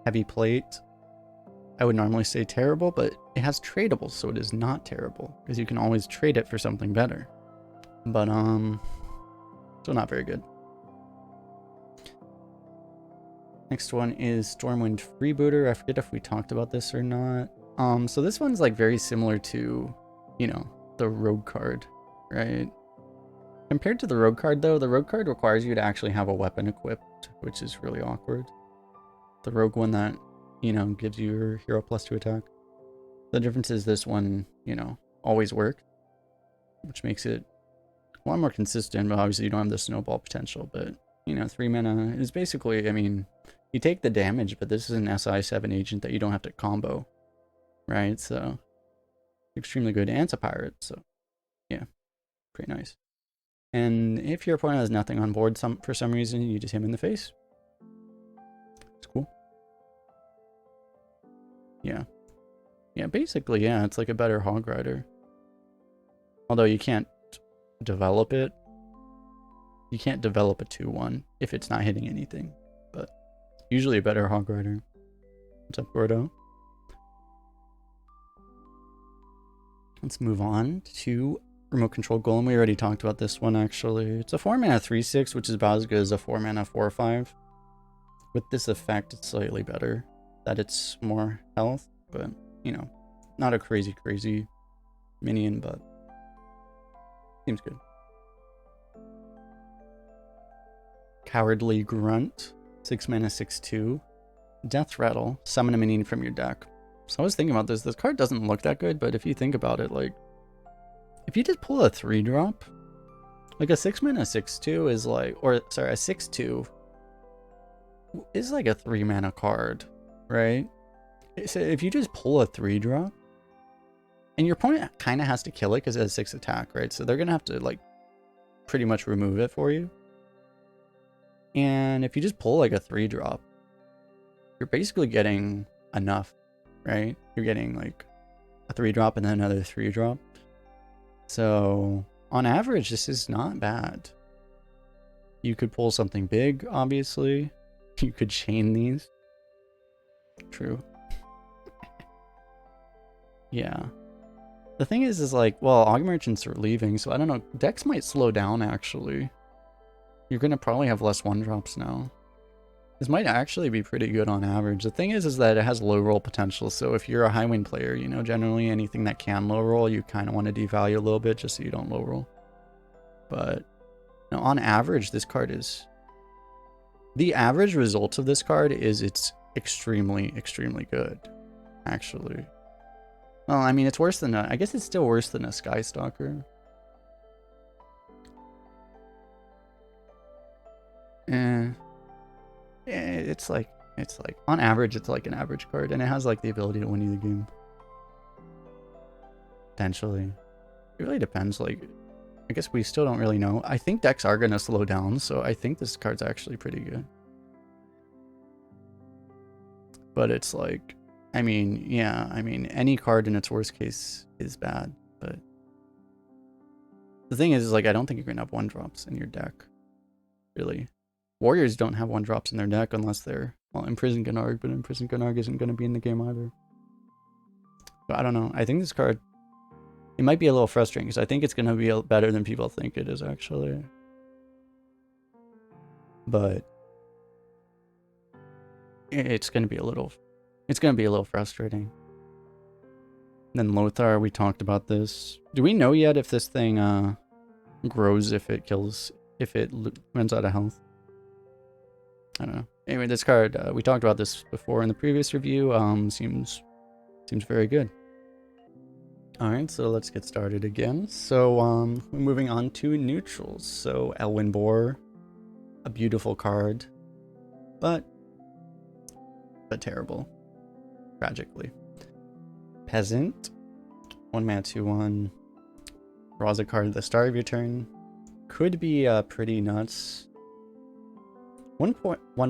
Heavy Plate. I would normally say terrible, but it has tradables, so it is not terrible because you can always trade it for something better. But still not very good. Next one is Stormwind Freebooter. I forget if we talked about this or not. So this one's like very similar to, you know, the Rogue card, right? Compared to the Rogue card though, the Rogue card requires you to actually have a weapon equipped, which is really awkward. The Rogue one that, you know, gives you your hero +2 attack. The difference is this one, you know, always works, which makes it a lot more consistent, but obviously you don't have the snowball potential. But, you know, 3 mana is basically, I mean, you take the damage, but this is an SI7 agent that you don't have to combo, right? So, extremely good. And it's a pirate, so, yeah, pretty nice. And if your opponent has nothing on board for some reason, you just hit him in the face. It's cool. Yeah. Yeah, basically, yeah, it's like a better Hog Rider. Although you can't develop it. You can't develop a 2/1 if it's not hitting anything, but usually a better Hog Rider. What's up, Gordo? Let's move on to Remote Control Golem. We already talked about this one, actually. It's a 4-mana 3/6, which is about as good as a 4-mana 4/5. With this effect, it's slightly better. That it's more health, but, you know, not a crazy minion, but seems good. Cowardly Grunt, 6-mana 6/2. Death Rattle, summon a minion from your deck. So I was thinking about this. This card doesn't look that good, but if you think about it, like, if you just pull a 3-drop, like a 6-mana 6/2 is like, or sorry, a 6/2 is like a 3-mana card, right? So if you just pull a 3-drop, and your opponent kind of has to kill it because it has 6 attack, right? So they're going to have to, like, pretty much remove it for you. And if you just pull like a 3-drop, you're basically getting enough, right? You're getting like a 3-drop and then another 3-drop. So on average, this is not bad. You could pull something big, obviously. You could chain these. True. Yeah. The thing is like, well, Aug Merchants are leaving, so I don't know. Decks might slow down, actually. You're going to probably have less 1-drops now. This might actually be pretty good on average. The thing is that it has low roll potential, so if you're a high win player, you know, generally anything that can low roll, you kind of want to devalue a little bit just so you don't low roll. But, you know, on average, this card is... The average result of this card is it's extremely good, actually. Well, I mean, it's worse than a... I guess it's still worse than a Skystalker. It's like on average it's like an average card, and it has like the ability to win you the game potentially. It really depends. Like, I guess we still don't really know. I think decks are gonna slow down, so I think this card's actually pretty good. But it's like, I mean, yeah, I mean, any card in its worst case is bad, but the thing is like, I don't think you're gonna have 1-drops in your deck, really. Warriors don't have 1-drops in their deck unless they're, well, Imprisoned Gunarg, but Imprisoned Gunarg isn't going to be in the game either. But I don't know. I think this card, it might be a little frustrating because I think it's going to be better than people think it is, actually. But it's going to be a little frustrating. Then Lothar, we talked about this. Do we know yet if this thing grows if it runs out of health? I don't know. Anyway, this card, we talked about this before in the previous review. Seems very good. Alright, so let's get started again. So, we're moving on to neutrals. So, Elwyn Boar, a beautiful card, but terrible, tragically. Peasant, 1-mana 2/1, draws a card at the start of your turn. Could be pretty nuts. One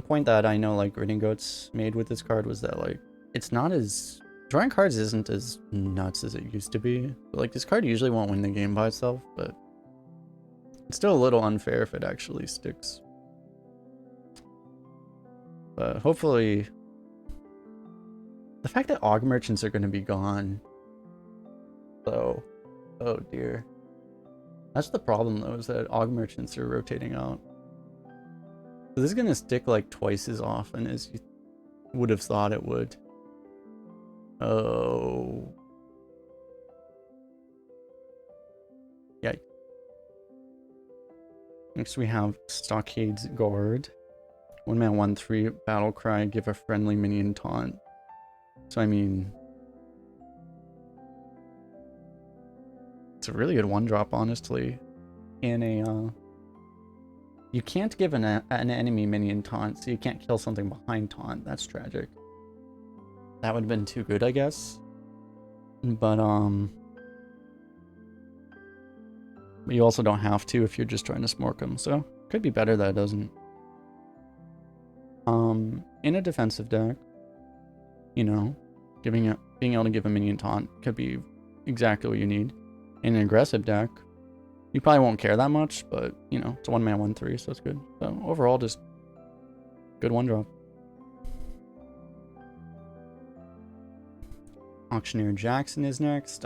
point that I know, like, Gritting Goats made with this card was that, like, it's not as... Drawing cards isn't as nuts as it used to be. But, like, this card usually won't win the game by itself, but it's still a little unfair if it actually sticks. But hopefully... The fact that Aug Merchants are going to be gone... So... Oh, dear. That's the problem, though, is that Aug Merchants are rotating out. So this is going to stick like twice as often as you would have thought it would. Oh. Yikes. Next we have Stockade's Guard. 1-mana 1/3 battle cry, give a friendly minion taunt. So I mean, it's a really good 1-drop, honestly. In a you can't give an enemy minion taunt, so you can't kill something behind taunt. That's tragic. That would have been too good, I guess. But you also don't have to if you're just trying to smork them, so could be better that it doesn't. In a defensive deck, you know, being able to give a minion taunt could be exactly what you need. In an aggressive deck, You probably won't care that much, but, you know, it's a 1-mana 1/3, so it's good. So overall, just good 1-drop. Auctioneer Jackson is next.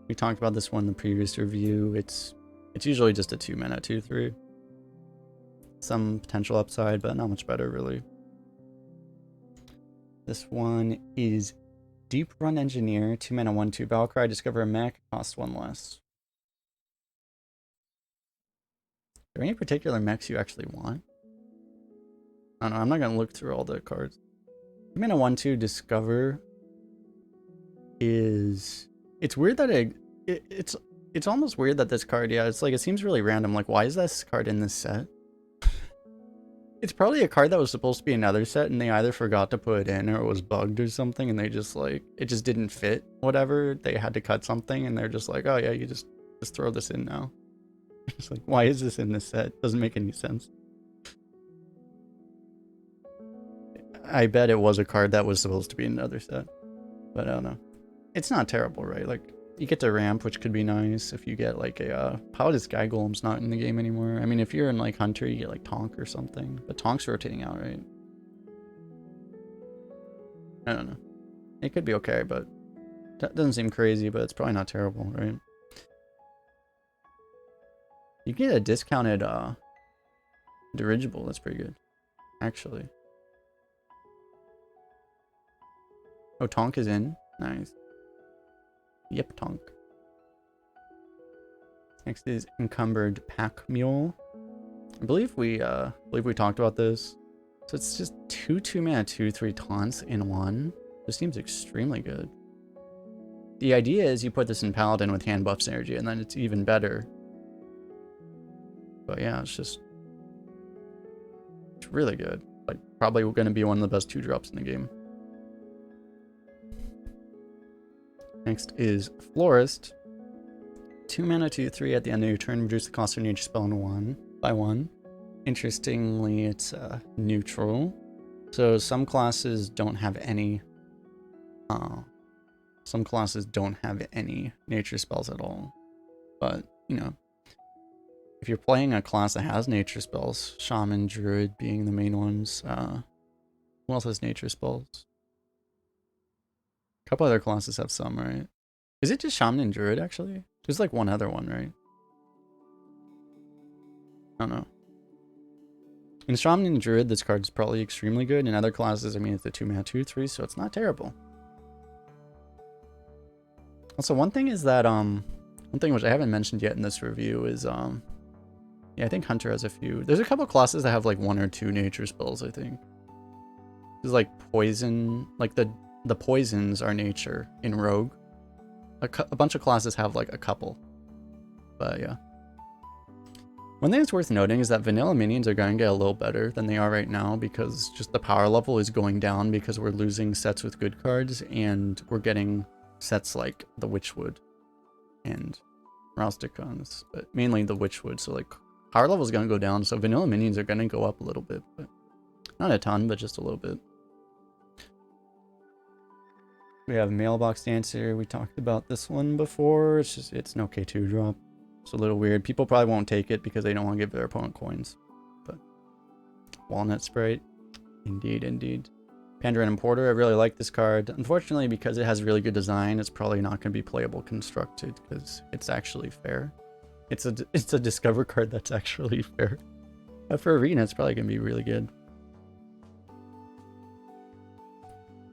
We talked about this one in the previous review. It's usually just a 2-mana 2/3. Some potential upside, but not much better, really. This one is Deep Run Engineer, 2-mana 1/2 Battlecry. Discover a mech, costs 1 less. Are there any particular mechs you actually want? I don't know. I'm not gonna look through all the cards. 2-mana 1/2 Discover is. It's weird that it's almost weird that this card. Yeah, it's like it seems really random. Like, why is this card in this set? It's probably a card that was supposed to be another set, and they either forgot to put it in or it was bugged or something, and they just like it just didn't fit. Whatever, they had to cut something, and they're just like, oh yeah, you just throw this in now. It's like, why is this in this set? Doesn't make any sense. I bet it was a card that was supposed to be another set, but I don't know. It's not terrible, right? Like, you get to ramp, which could be nice if you get like a Paladin Sky Golem's not in the game anymore. I mean, if you're in like Hunter, you get like Tonk or something, but Tonk's rotating out, right? I don't know. It could be okay, but that doesn't seem crazy, but it's probably not terrible, right? You get a discounted dirigible. That's pretty good, actually. Oh, Tonk is in. Nice. Yep, Tonk. Next is Encumbered Pack Mule. I believe we talked about this. So it's just 2-2-mana 2/3 taunts in one. This seems extremely good. The idea is you put this in Paladin with hand buff synergy, and then it's even better. But yeah, it's really good. Like, probably going to be one of the best 2-drops in the game. Next is Florist. 2-mana 2/3 at the end of your turn. Reduce the cost of nature spell by 1. Interestingly, it's neutral. So some classes don't have any. Some classes don't have any nature spells at all. But, you know, if you're playing a class that has nature spells, Shaman, Druid being the main ones, who else has nature spells? A couple other classes have some, right? Is it just Shaman and Druid, actually? There's like one other one, right? I don't know. In Shaman and Druid, this card's probably extremely good. In other classes, I mean, it's a 2-mana 2/3, so it's not terrible. Also, one thing is that, one thing which I haven't mentioned yet in this review is, yeah, I think Hunter has a few. There's a couple classes that have like 1 or 2 nature spells, I think. There's like poison, like the poisons are nature in Rogue. A bunch of classes have like a couple. But yeah. One thing that's worth noting is that vanilla minions are going to get a little better than they are right now, because just the power level is going down because we're losing sets with good cards, and we're getting sets like the Witchwood and Rousticons, but mainly the Witchwood. So like power level is going to go down, so vanilla minions are going to go up a little bit, but not a ton, but just a little bit. We have Mailbox Dancer. We talked about this one before. It's an okay 2-drop. It's a little weird. People probably won't take it because they don't want to give their opponent coins. But Walnut Sprite. Indeed, indeed. Pandaren Importer. I really like this card. Unfortunately, because it has really good design, it's probably not going to be playable constructed because it's actually fair. It's a Discover card that's actually fair. But for Arena, it's probably going to be really good.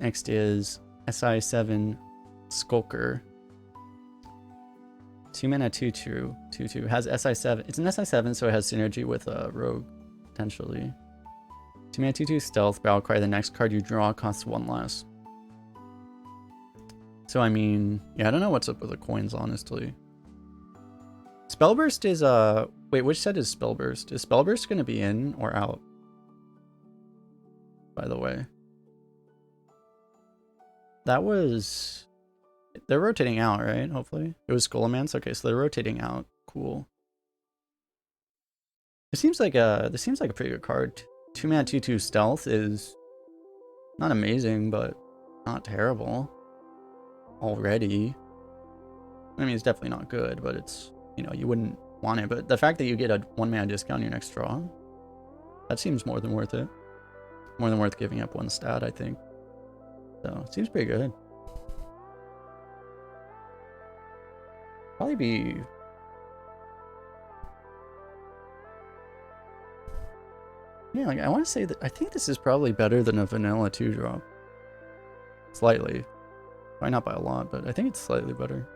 Next is SI7 Skulker. 2-mana 2/2 has SI7. It's an SI7, so it has synergy with Rogue, potentially. 2-mana 2/2 Stealth. Battlecry. The next card you draw costs 1 less. So I mean, yeah, I don't know what's up with the coins, honestly. Spellburst is wait, which set is Spellburst? Is Spellburst gonna be in or out? By the way. That was... They're rotating out, right? Hopefully. It was Skullomance? Okay, so they're rotating out. Cool. This seems like a pretty good card. 2-mana 2/2 Stealth is not amazing, but not terrible. Already. I mean, it's definitely not good, but it's, you know, you wouldn't want it, but the fact that you get a 1-mana discount on your next draw, that seems more than worth it. More than worth giving up 1 stat, I think. So, it seems pretty good. Probably be... Yeah, like, I want to say that I think this is probably better than a vanilla 2-drop. Slightly. Probably not by a lot, but I think it's slightly better.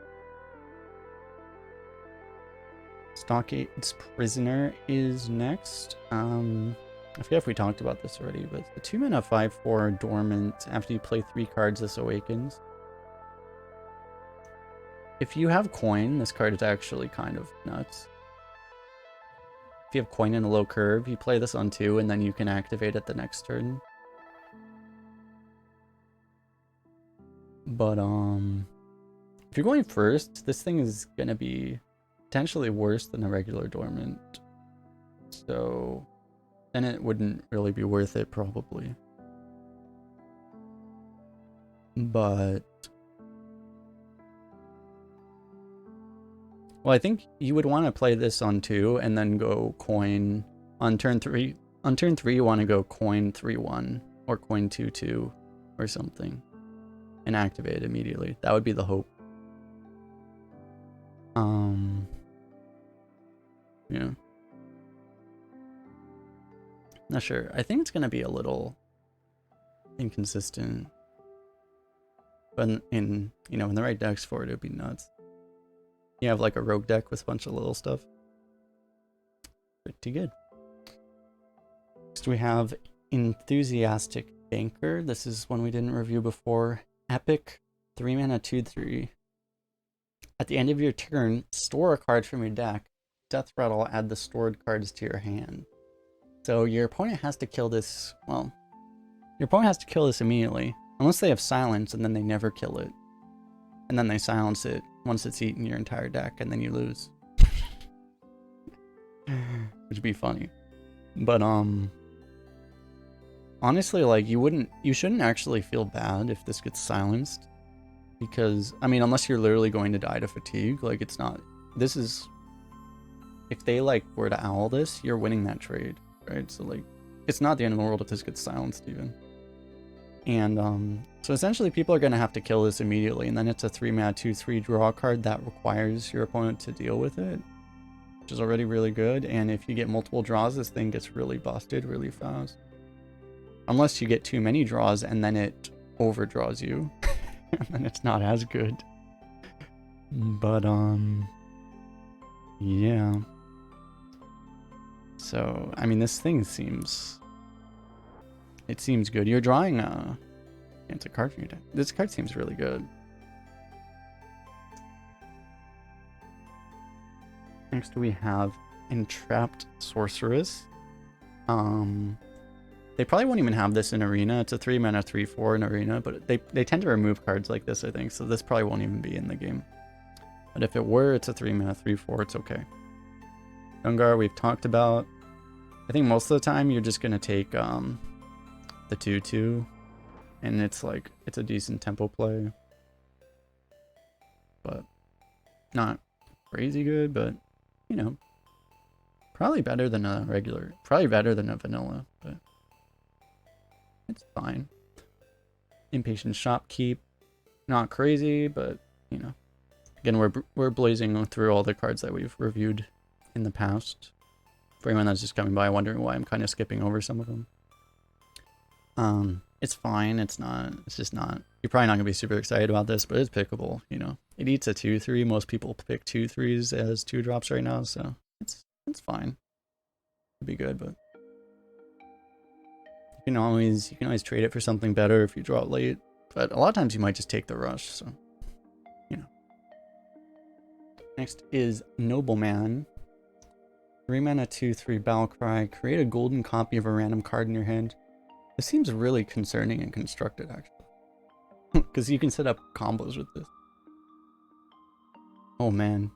Stockade's Prisoner is next. I forget if we talked about this already, but the 2-mana 5/4 dormant. After you play 3 cards, this awakens. If you have coin, this card is actually kind of nuts. If you have coin in a low curve, you play this on 2, and then you can activate it the next turn. But if you're going first, this thing is gonna be potentially worse than a regular dormant. So then it wouldn't really be worth it, probably. But well, I think you would want to play this on 2 and then go coin on turn 3. On turn 3, you want to go coin 3/1 or coin 2/2 or something and activate it immediately. That would be the hope. Yeah. Not sure. I think it's gonna be a little inconsistent. But in the right decks for it, it'd be nuts. You have like a rogue deck with a bunch of little stuff. Pretty good. Next we have Enthusiastic Banker. This is one we didn't review before. Epic 3-mana 2/3. At the end of your turn, store a card from your deck. Death Rattle, add the stored cards to your hand. So your opponent has to kill this, well, your opponent has to kill this immediately. Unless they have silence and then they never kill it. And then they silence it once it's eaten your entire deck and then you lose. Which would be funny. But honestly, like you shouldn't actually feel bad if this gets silenced. Because, I mean, unless you're literally going to die to fatigue, like it's not, this is, if they like were to owl this, you're winning that trade, right? So like, it's not the end of the world if this gets silenced even. And so essentially people are going to have to kill this immediately, and then it's a 3-mana 2/3 draw card that requires your opponent to deal with it, which is already really good. And if you get multiple draws, this thing gets really busted really fast. Unless you get too many draws and then it overdraws you. And then it's not as good. But yeah. So I mean, this thing seems good. You're drawing it's a card from your deck. This card seems really good. Next we have Entrapped Sorceress. They probably won't even have this in Arena. It's a 3-mana 3/4 in Arena, but they tend to remove cards like this, I think, so this probably won't even be in the game. But if it were, it's a 3-mana 3/4, it's okay. Gungar, we've talked about. I think most of the time you're just going to take the 2/2, and it's like, it's a decent tempo play. But not crazy good, but, you know, probably better than a regular, probably better than a vanilla, but it's fine. Impatient Shopkeep, not crazy, but you know, again, we're blazing through all the cards that we've reviewed in the past. For anyone that's just coming by wondering why I'm kind of skipping over some of them, it's fine. It's just not. You're probably not gonna be super excited about this, but it's pickable. You know, it eats a 2/3. Most people pick 2/3s as 2-drops right now, so it's fine. It'd be good, but. You can always trade it for something better if you draw it late, but a lot of times you might just take the rush, so you know. Next is Nobleman. 3-mana 2/3 Battle Cry. Create a golden copy of a random card in your hand. This seems really concerning and constructed, actually, because you can set up combos with this. Oh man,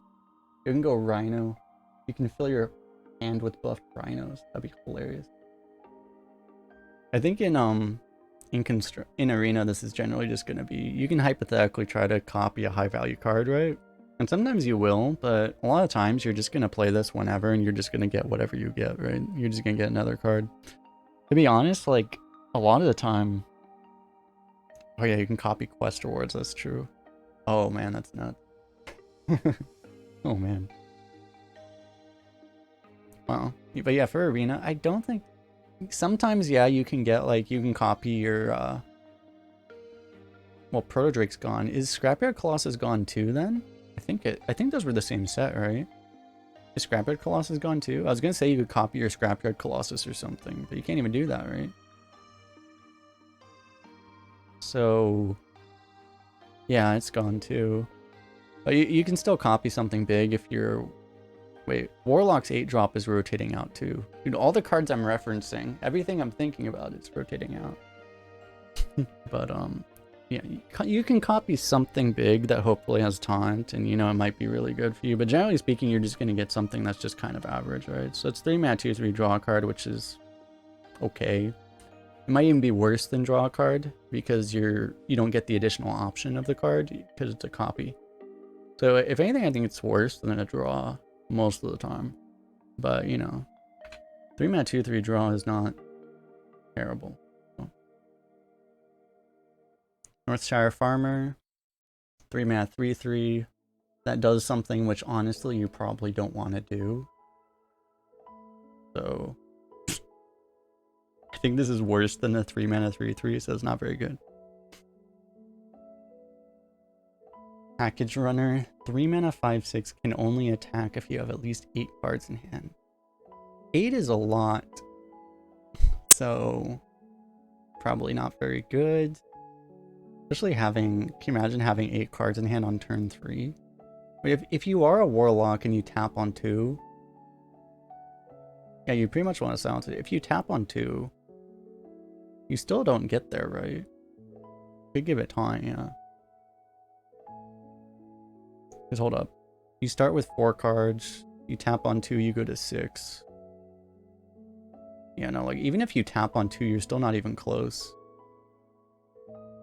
you can go Rhino. You can fill your hand with buffed rhinos. That'd be hilarious. I think in Arena, this is generally just going to be, you can hypothetically try to copy a high value card, right? And sometimes you will, but a lot of times you're just going to play this whenever and you're just going to get whatever you get, right? You're just going to get another card. To be honest, like, a lot of the time... Oh yeah, you can copy quest rewards, that's true. Oh man, that's nuts. Oh man. Wow. But yeah, for Arena, I don't think... Sometimes, yeah, you can get, like, you can copy your, Well, Proto Drake's gone. Is Scrapyard Colossus gone too, then? I think those were the same set, right? Is Scrapyard Colossus gone too? I was gonna say you could copy your Scrapyard Colossus or something, but you can't even do that, right? So... Yeah, it's gone too. But you can still copy something big if you're... Wait, Warlock's 8-drop is rotating out too. Dude, all the cards I'm referencing, everything I'm thinking about is rotating out. But, yeah, you can copy something big that hopefully has taunt, and you know it might be really good for you. But generally speaking, you're just going to get something that's just kind of average, right? So it's 3 mana 2/3 draw a card, which is okay. It might even be worse than draw a card because you don't get the additional option of the card because it's a copy. So if anything, I think it's worse than a draw most of the time. But you know, 3 mana 2/3 draw is not terrible. So. Northshire Farmer, 3 mana 3/3. That does something which honestly you probably don't want to do. So I think this is worse than the 3 mana 3/3, so it's not very good. Package Runner, 3 mana 5/6 can only attack if you have at least 8 cards in hand. 8 is a lot, so probably not very good. Especially having, can you imagine having 8 cards in hand on turn 3? If you are a Warlock and you tap on 2, yeah, you pretty much want to silence it. If you tap on 2, you still don't get there, right? Could give it time, yeah. Because hold up. You start with 4 cards, you tap on 2, you go to 6. Yeah, no, like, even if you tap on 2, you're still not even close.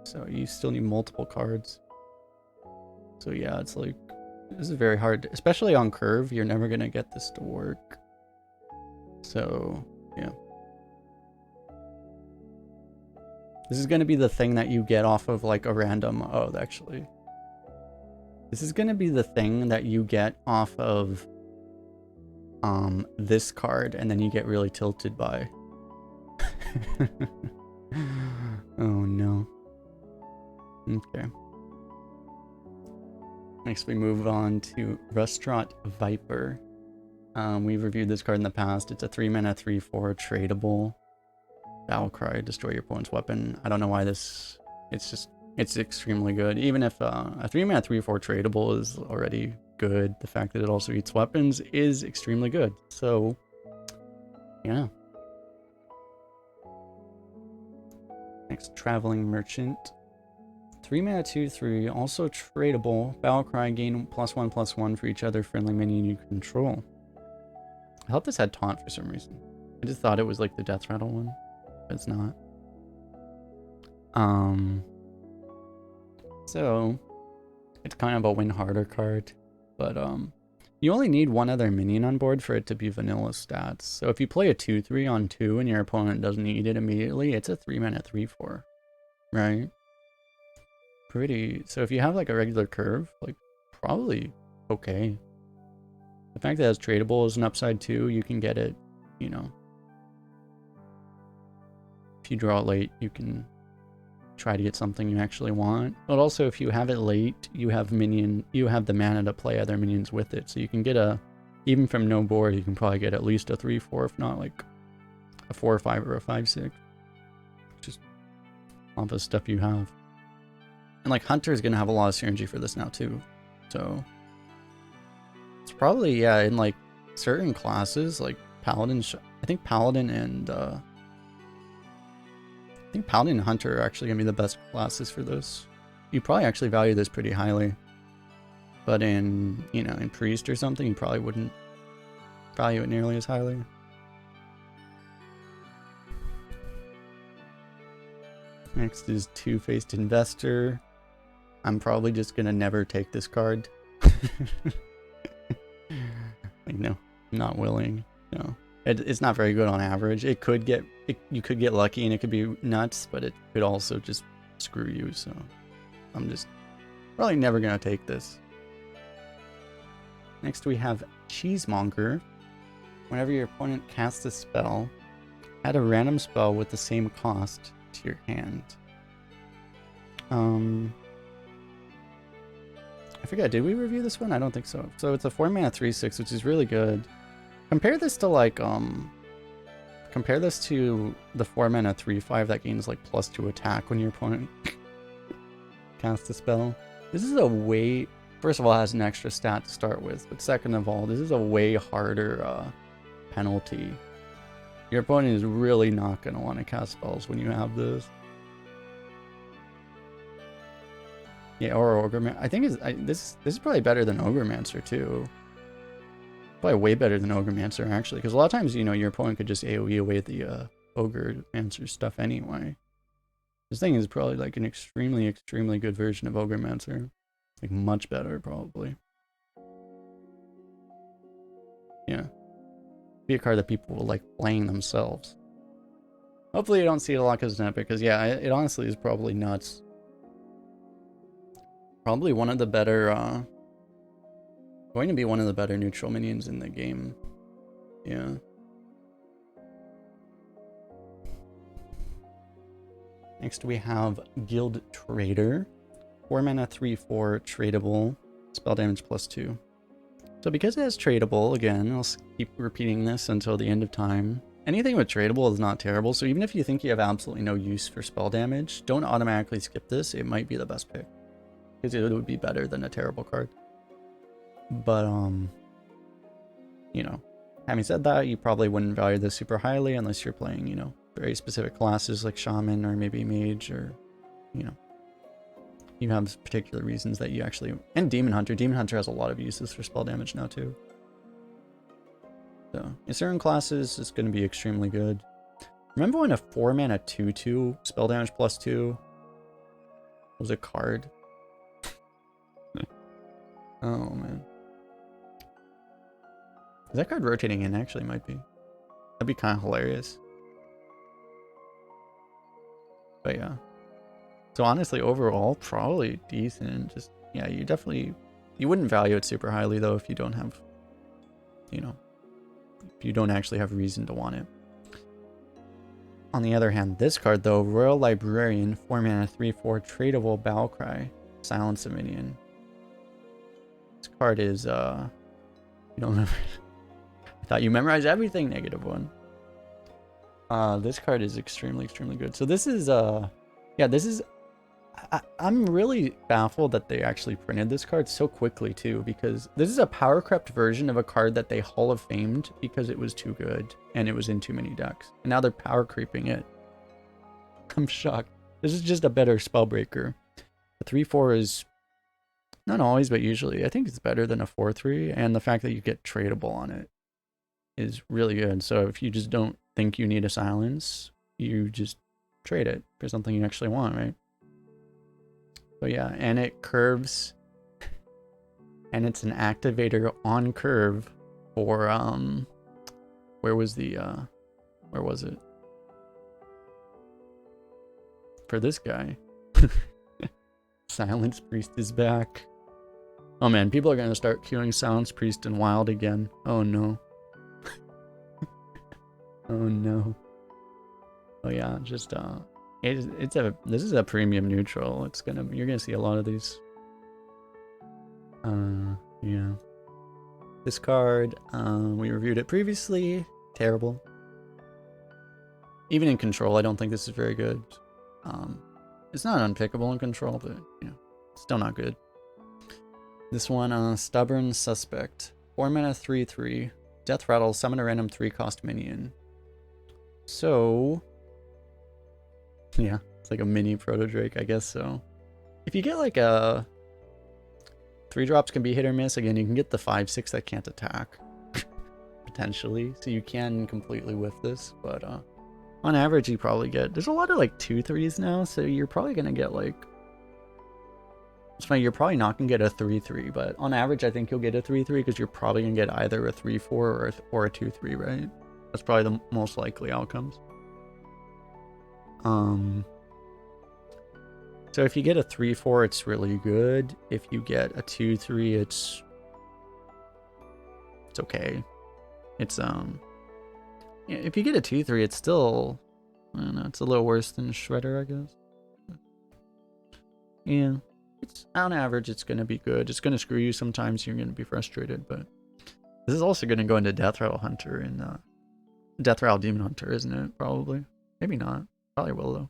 So you still need multiple cards. So yeah, it's like, this is very hard, especially on curve, you're never gonna get this to work. So, yeah. This is gonna be the thing that you get off of like a random, oh, actually. This is gonna be the thing that you get off of this card, and then you get really tilted by. Oh no. Okay. Next we move on to Restaurant Viper. We've reviewed this card in the past. It's a 3 mana 3/4 tradable. Battle Cry, destroy your opponent's weapon. I don't know why this... It's extremely good. Even if a 3 mana 3/4 tradable is already good, the fact that it also eats weapons is extremely good. So, yeah. Next, Traveling Merchant. 3 mana 2/3, also tradable. Battle Cry, gain +1/+1 for each other friendly minion you control. I thought this had taunt for some reason. I just thought it was like the Death Rattle one, but it's not. So it's kind of a win harder card, but you only need one other minion on board for it to be vanilla stats. So if you play a 2/3 on 2 and your opponent doesn't eat it immediately, it's a 3 mana 3/4, right? Pretty. So if you have like a regular curve, like probably okay. The fact that it's tradable is an upside too. You can get it, you know. If you draw it late, you can try to get something you actually want. But also if you have it late, you have the mana to play other minions with it. So you can get even from no board, you can probably get at least a 3/4, if not like a 4/5 or a 5/6. Just off of stuff you have. And like Hunter is gonna have a lot of synergy for this now too. So it's probably, yeah, in like certain classes, like Paladin, I think Paladin and Hunter are actually gonna be the best classes for this. You probably actually value this pretty highly. But in, you know, in Priest or something, you probably wouldn't value it nearly as highly. Next is Two-Faced Investor. I'm probably just gonna never take this card. Like, no, not willing. No, it's not very good on average. You could get lucky and it could be nuts, but it could also just screw you. So I'm just probably never gonna take this. Next we have Cheesemonger. Whenever your opponent casts a spell, add a random spell with the same cost to your hand. I forget, did we review this one? I don't think so. So it's a 4-mana 3/6, which is really good. Compare this to like compare this to the 4-mana 3/5 that gains like +2 attack when your opponent casts a spell. This is a way, first of all, it has an extra stat to start with, but second of all, this is a way harder penalty. Your opponent is really not going to want to cast spells when you have this. Yeah, or Ogremancer. I think this is probably better than Ogremancer too. Probably way better than Ogremancer actually, because a lot of times, you know, your opponent could just AoE away the Ogremancer stuff anyway. This thing is probably like an extremely, extremely good version of Ogremancer. Like much better probably. Yeah. Be a card that people will like playing themselves. Hopefully you don't see it a lot because it's epic, because yeah, it honestly is probably nuts. Probably one of the better, going to be one of the better neutral minions in the game. Yeah. Next we have Guild Trader. 4-mana 3/4 tradable. Spell damage +2. So because it has tradable, again, I'll keep repeating this until the end of time. Anything with tradable is not terrible, so even if you think you have absolutely no use for spell damage, don't automatically skip this. It might be the best pick, because it would be better than a terrible card. But, you know, having said that, you probably wouldn't value this super highly unless you're playing, you know, very specific classes like Shaman or maybe Mage, or, you know, you have particular reasons that you actually... And Demon Hunter. Demon Hunter has a lot of uses for spell damage now, too. So, in certain classes, it's going to be extremely good. Remember when a 4-mana 2/2 spell damage +2 was a card? Oh, man. Is that card rotating in? Actually, might be. That'd be kind of hilarious. But yeah. So honestly, overall, probably decent. Just, yeah, you definitely... You wouldn't value it super highly, though, if you don't have... You know... If you don't actually have reason to want it. On the other hand, this card, though, Royal Librarian, 4-mana 3/4 tradable Battlecry, Silence a minion. This card is, you don't remember. I thought you memorized everything, -1. This card is extremely, extremely good. So this is, yeah, this is, I'm really baffled that they actually printed this card so quickly, too, because this is a power crept version of a card that they Hall of Famed because it was too good and it was in too many decks. And now they're power creeping it. I'm shocked. This is just a better Spellbreaker. The 3/4 is... Not always, but usually. I think it's better than a 4/3, and the fact that you get tradable on it is really good. So if you just don't think you need a silence, you just trade it for something you actually want, right? So yeah, and it curves, and it's an activator on curve for, where was it? For this guy. Silence Priest is back. Oh man, people are gonna start queuing Silence Priest and Wild again. Oh no. Oh no. Oh yeah, just this is a premium neutral. You're gonna see a lot of these. Yeah. This card, we reviewed it previously. Terrible. Even in control, I don't think this is very good. It's not unpickable in control, but you know, still not good. This one, Stubborn Suspect. 4-mana 3/3. Death Rattle, summon a random 3-cost minion. So, yeah, it's like a mini Proto Drake, I guess so. If you get like a 3-drops can be hit or miss. Again, you can get the 5/6 that can't attack. Potentially. So you can completely whiff this, but on average you probably get... There's a lot of like 2/3s now, so you're probably gonna get like It's funny, you're probably not going to get a 3-3, but on average, I think you'll get a 3-3 because you're probably going to get either a 3-4 or a 2-3, right? That's probably the most likely outcomes. So if you get a 3-4, it's really good. If you get a 2-3, it's okay. It's if you get a 2-3, it's still, I don't know, it's a little worse than Shredder, I guess. Yeah, it's on average, it's gonna be good. It's gonna screw you sometimes. You're gonna be frustrated, but this is also gonna go into Death Rattle Hunter and Death Rattle Demon Hunter, isn't it? Probably, maybe not. Probably will though.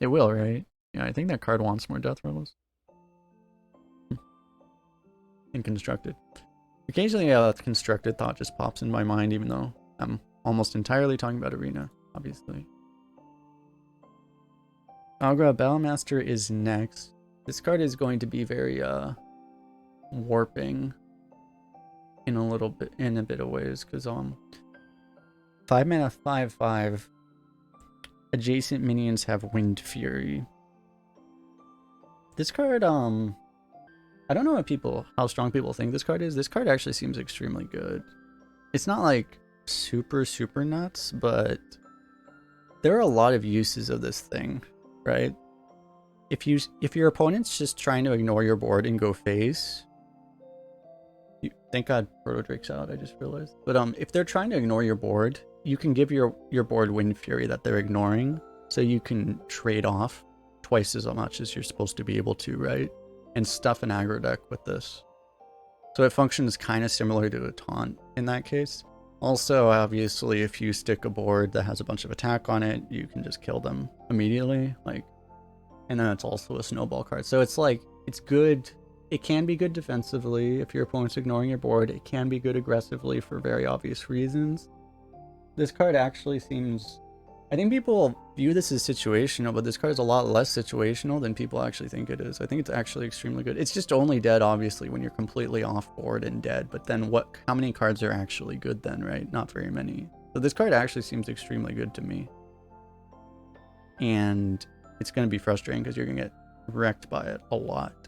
It will, right? Yeah, I think that card wants more Death Rattles. And Constructed. Occasionally, yeah, that Constructed thought just pops in my mind, even though I'm almost entirely talking about Arena, obviously. Agra Battlemaster is next. This card is going to be very warping in a bit of ways, because 5 mana 5/5 adjacent minions have Wind Fury. This card, I don't know how strong people think this card is. This card actually seems extremely good. It's not like super nuts, but there are a lot of uses of this thing, right? If your opponent's just trying to ignore your board and go face, thank God Proto Drake's out, I just realized. But if they're trying to ignore your board, you can give your board Wind Fury that they're ignoring, so you can trade off twice as much as you're supposed to be able to, right? And stuff an aggro deck with this. So it functions kind of similar to a taunt in that case. Also, obviously, if you stick a board that has a bunch of attack on it, you can just kill them immediately. And then it's also a snowball card. So it's like, it's good. It can be good defensively if your opponent's ignoring your board. It can be good aggressively for very obvious reasons. This card actually seems... I think people view this as situational, but this card is a lot less situational than people actually think it is. I think it's actually extremely good. It's just only dead, obviously, when you're completely off board and dead. But then how many cards are actually good then, right? Not very many. So this card actually seems extremely good to me. And it's going to be frustrating because you're going to get wrecked by it a lot.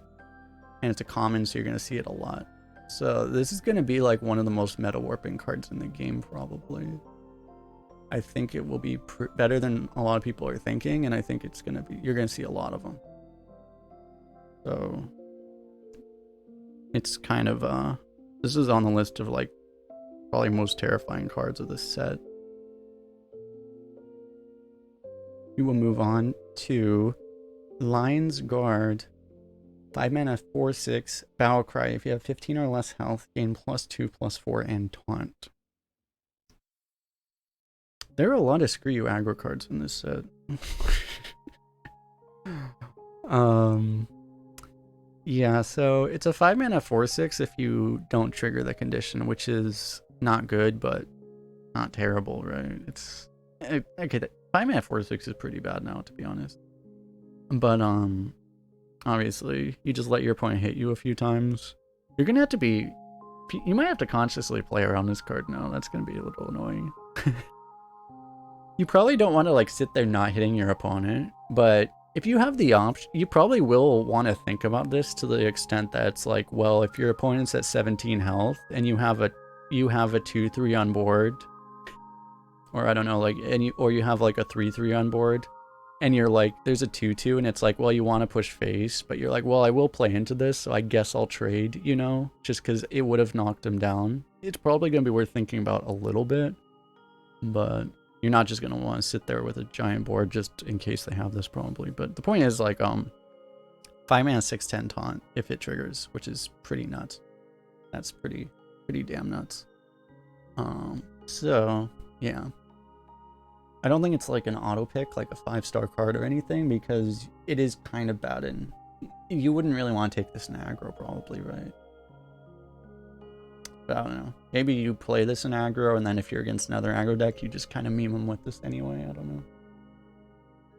And it's a common, so you're going to see it a lot. So this is going to be like one of the most meta warping cards in the game, probably. I think it will be better than a lot of people are thinking, and I think it's going to be, you're going to see a lot of them. So it's kind of, this is on the list of like probably most terrifying cards of this set. We will move on to Lion's Guard. 5 mana 4/6 Battle Cry. If you have 15 or less health, gain +2/+4 and Taunt. There are a lot of screw you aggro cards in this set. Yeah, so it's a 5 mana 4/6 if you don't trigger the condition, which is not good, but not terrible, right? It's okay. 5 mana 4/6 is pretty bad now, to be honest. But obviously, you just let your opponent hit you a few times. You're gonna have to be. You might have to consciously play around this card now. That's gonna be a little annoying. You probably don't want to like sit there not hitting your opponent, but if you have the option, you probably will want to think about this to the extent that it's like, well, if your opponent's at 17 health and you have a 2/3 on board, or I don't know, like or you have like a 3/3 on board, and you're like, there's a 2/2, and it's like, well, you want to push face, but you're like, well, I will play into this, so I guess I'll trade, you know, just because it would have knocked him down. It's probably gonna be worth thinking about a little bit, but you're not just going to want to sit there with a giant board just in case they have this, probably. But the point is, like, 5 mana 6/10 taunt if it triggers, which is pretty nuts. That's pretty damn nuts. So, yeah. I don't think it's like an auto pick, like a 5-star card or anything, because it is kind of bad, and you wouldn't really want to take this in aggro, probably, right? But I don't know. Maybe you play this in aggro, and then if you're against another aggro deck, you just kind of meme them with this anyway. I don't know.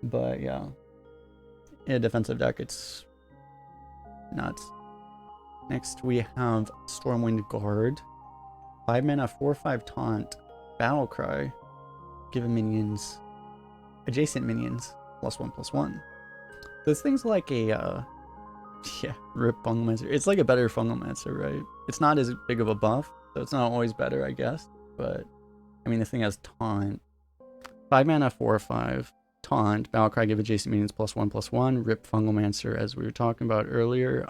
But yeah. In a defensive deck, it's nuts. Next, we have Stormwind Guard. 5 mana 4/5 taunt. Battle Cry. Give minions, adjacent minions, +1/+1. This thing's like a Yeah, rip Fungalmancer. It's like a better Fungalmancer, right? It's not as big of a buff, so it's not always better, I guess. But, I mean, this thing has Taunt. 5 mana, 4/5. Taunt. Battlecry, give adjacent minions +1/+1. Rip Fungalmancer, as we were talking about earlier.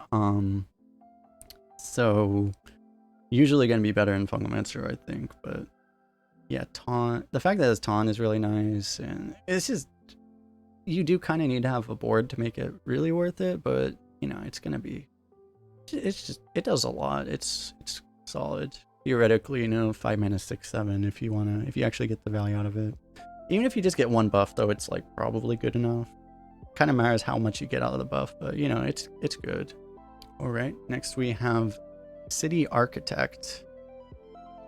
So, usually going to be better in Fungalmancer, I think. But, yeah, Taunt. The fact that it's Taunt is really nice. And it's just, you do kind of need to have a board to make it really worth it. But, you know, it's going to be, it's just, it does a lot. It's solid. Theoretically, you know, 5 mana, 6/7 if you want to, if you actually get the value out of it. Even if you just get one buff, though, it's like probably good enough. Kind of matters how much you get out of the buff, but you know, it's good. All right, next we have City Architect.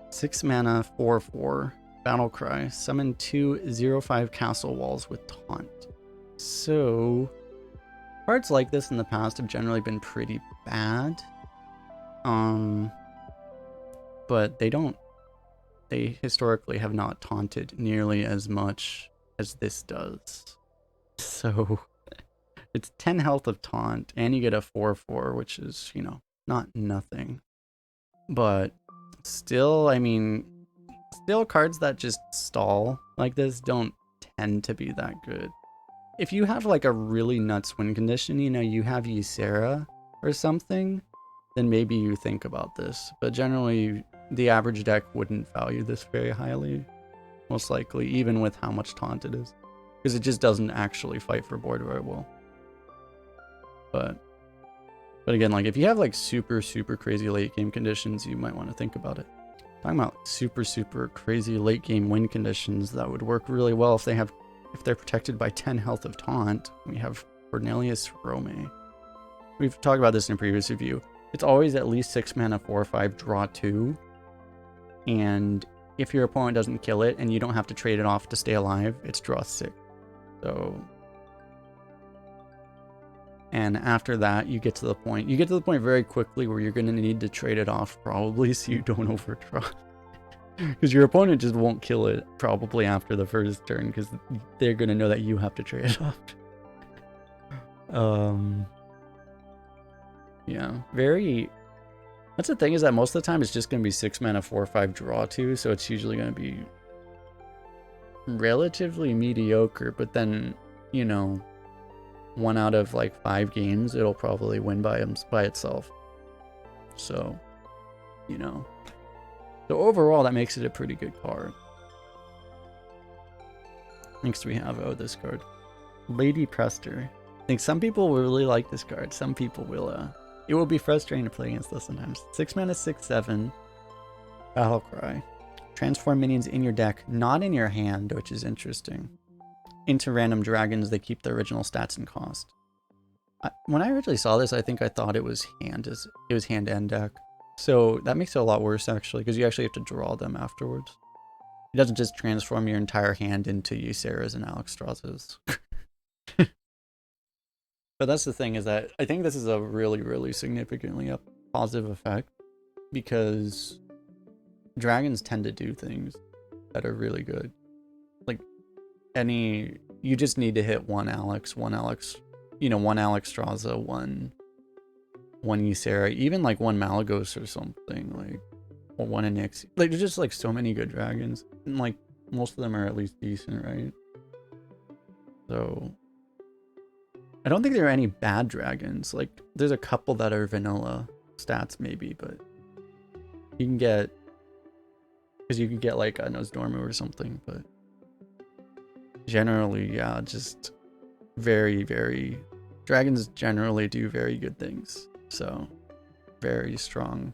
6 mana, 4/4. Battlecry. Summon 2/0/5 castle walls with Taunt. So, cards like this in the past have generally been pretty bad. But they historically have not taunted nearly as much as this does. So it's 10 health of taunt, and you get a 4/4, which is, you know, not nothing. But still, I mean, still cards that just stall like this don't tend to be that good. If you have like a really nuts win condition, you know, you have Ysera or something, then maybe you think about this. But generally, the average deck wouldn't value this very highly, most likely, even with how much taunt it is, because it just doesn't actually fight for board very well. But again, like if you have like super crazy late game conditions, you might want to think about it. Talking about super crazy late game win conditions that would work really well if they're protected by 10 health of taunt. We have Cornelius Rome. We've talked about this in a previous review. It's always at least 6 mana, 4/5, draw 2. And if your opponent doesn't kill it and you don't have to trade it off to stay alive, it's draw 6. So, and after that, you get to the point very quickly where you're going to need to trade it off probably so you don't overdraw. Because your opponent just won't kill it probably after the first turn because they're going to know that you have to trade it off. Yeah, very... That's the thing, is that most of the time it's just going to be 6 mana, 4/5, draw 2, so it's usually going to be relatively mediocre, but then, you know, 1 out of like 5 games, it'll probably win by itself. So, you know. So overall, that makes it a pretty good card. Next we have, this card. Lady Prester. I think some people will really like this card. Some people will, it will be frustrating to play against this sometimes. 6 mana, 6/7. Battlecry. Transform minions in your deck, not in your hand, which is interesting, into random dragons. They keep their original stats and cost. When I originally saw this, I think I thought it was hand and deck. So that makes it a lot worse, actually, because you actually have to draw them afterwards. It doesn't just transform your entire hand into Ysera's and Alexstrasza's. But that's the thing, is that I think this is a really significantly positive effect, because dragons tend to do things that are really good. Like, you just need to hit one Alexstrasza, one Ysera, even like one Malagos or something, like, or one Onyx. Like, there's just like so many good dragons, and like most of them are at least decent, right? So I don't think there are any bad dragons. Like, there's a couple that are vanilla stats maybe, but you can get like a Nosdormu or something, but generally, yeah, just very dragons generally do very good things. So very strong.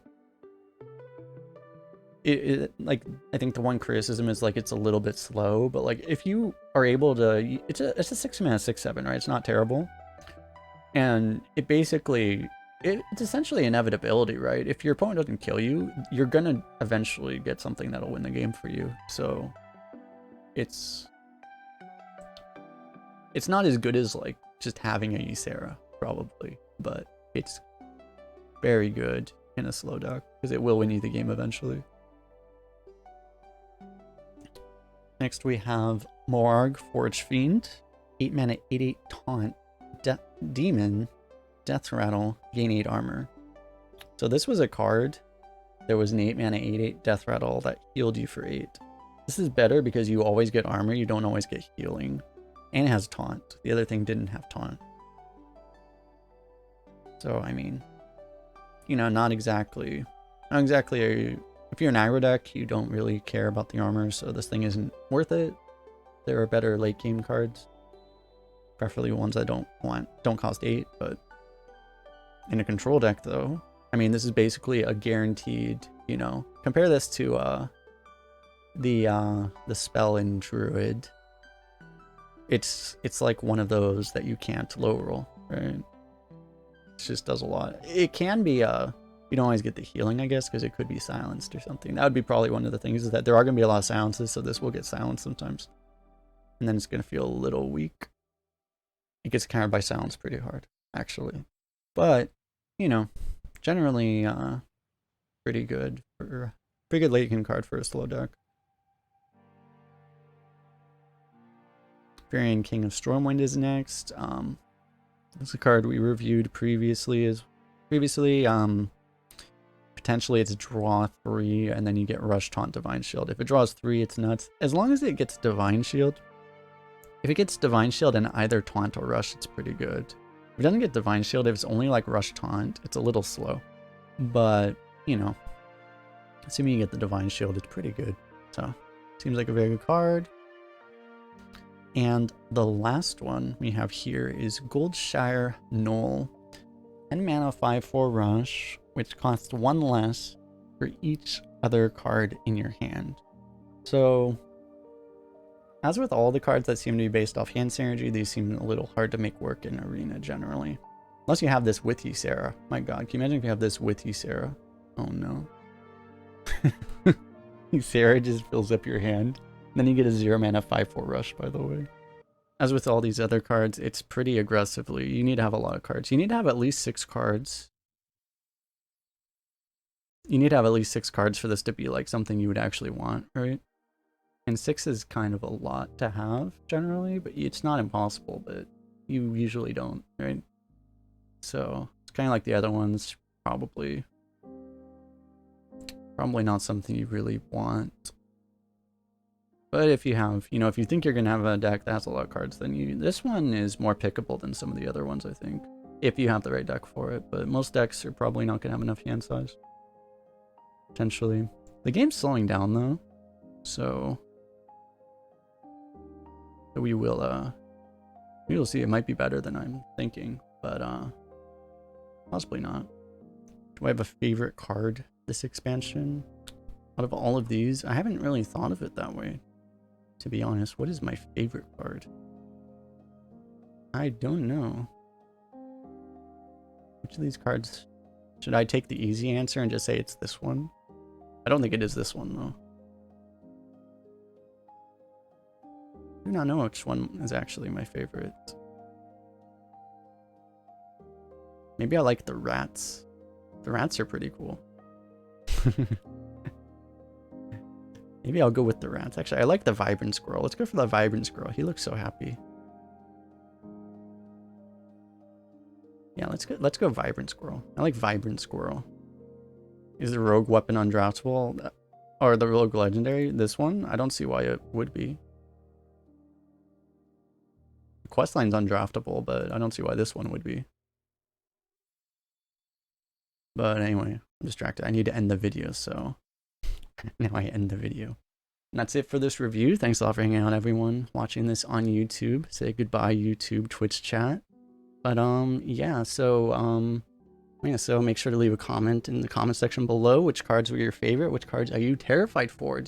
Like, I think the one criticism is like it's a little bit slow, but like if you are able to, it's a 6 mana, 6/7, right? It's not terrible. And it's essentially inevitability, right? If your opponent doesn't kill you, you're gonna eventually get something that'll win the game for you. So it's not as good as like just having a Ysera, probably, but it's very good in a slow deck because it will win you the game eventually. Next we have Morg, Forge Fiend, 8 mana, 8/8 taunt demon. Death Rattle, gain 8 armor. So this was a card. There was an 8 mana 8/8 Death Rattle that healed you for 8. This is better because you always get armor, you don't always get healing. And it has taunt. The other thing didn't have taunt. So, I mean, you know, not exactly if you're an aggro deck, you don't really care about the armor, so this thing isn't worth it. There are better late game cards. Preferably ones that don't cost 8, but in a control deck though, I mean, this is basically a guaranteed, you know, compare this to the spell in Druid. It's like one of those that you can't low roll, right? It just does a lot. It can be you don't always get the healing, I guess, because it could be silenced or something. That would be probably one of the things, is that there are going to be a lot of silences, so this will get silenced sometimes. And then it's going to feel a little weak. It gets countered by silence pretty hard, actually. But, you know, generally pretty good late game card for a slow deck. Varian King of Stormwind is next. This is a card we reviewed previously. Potentially it's draw 3 and then you get Rush, Taunt, Divine Shield. If it draws 3, it's nuts. As long as it gets Divine Shield. If it gets Divine Shield and either Taunt or Rush, it's pretty good. If it doesn't get Divine Shield, if it's only like Rush, Taunt, it's a little slow. But, you know, assuming you get the Divine Shield, it's pretty good. So, seems like a very good card. And the last one we have here is Goldshire Knoll. 10 mana 5/4 Rush, which costs 1 less for each other card in your hand. So, as with all the cards that seem to be based off hand synergy, these seem a little hard to make work in Arena generally. Unless you have this with Ysera. My god, can you imagine if you have this with Ysera? Oh no. Ysera just fills up your hand. Then you get a 0 mana 5/4 Rush, by the way. As with all these other cards, it's pretty aggressively. You need to have a lot of cards. You need to have at least 6 cards. You need to have at least 6 cards for this to be like something you would actually want, right? And 6 is kind of a lot to have generally, but it's not impossible, but you usually don't, right? So it's kind of like the other ones, probably not something you really want. But if you have, you know, if you think you're going to have a deck that has a lot of cards, then this one is more pickable than some of the other ones, I think. If you have the right deck for it. But most decks are probably not going to have enough hand size. Potentially. The game's slowing down, though. So we will see. It might be better than I'm thinking. But possibly not. Do I have a favorite card this expansion? Out of all of these, I haven't really thought of it that way. To be honest, what is my favorite card? I don't know. Which of these cards? Should I take the easy answer and just say it's this one? I don't think it is this one, though. I do not know which one is actually my favorite. Maybe I like the rats. The rats are pretty cool. Maybe I'll go with the rats. Actually, I like the Vibrant Squirrel. Let's go for the Vibrant Squirrel. He looks so happy. Yeah, let's go Vibrant Squirrel. I like Vibrant Squirrel. Is the Rogue Weapon undraftable? Or the Rogue Legendary? This one? I don't see why it would be. Questline's undraftable, but I don't see why this one would be. But anyway, I'm distracted. I need to end the video, so now I end the video. And that's it for this review. Thanks a lot for hanging out, everyone watching this on YouTube. Say goodbye, YouTube, Twitch chat. But yeah, so make sure to leave a comment in the comment section below. Which cards were your favorite? Which cards are you terrified for?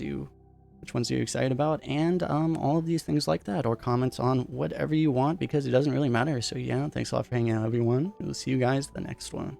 Which ones are you excited about? And all of these things like that, or comments on whatever you want, because it doesn't really matter. So yeah, thanks a lot for hanging out, everyone. We'll see you guys the next one.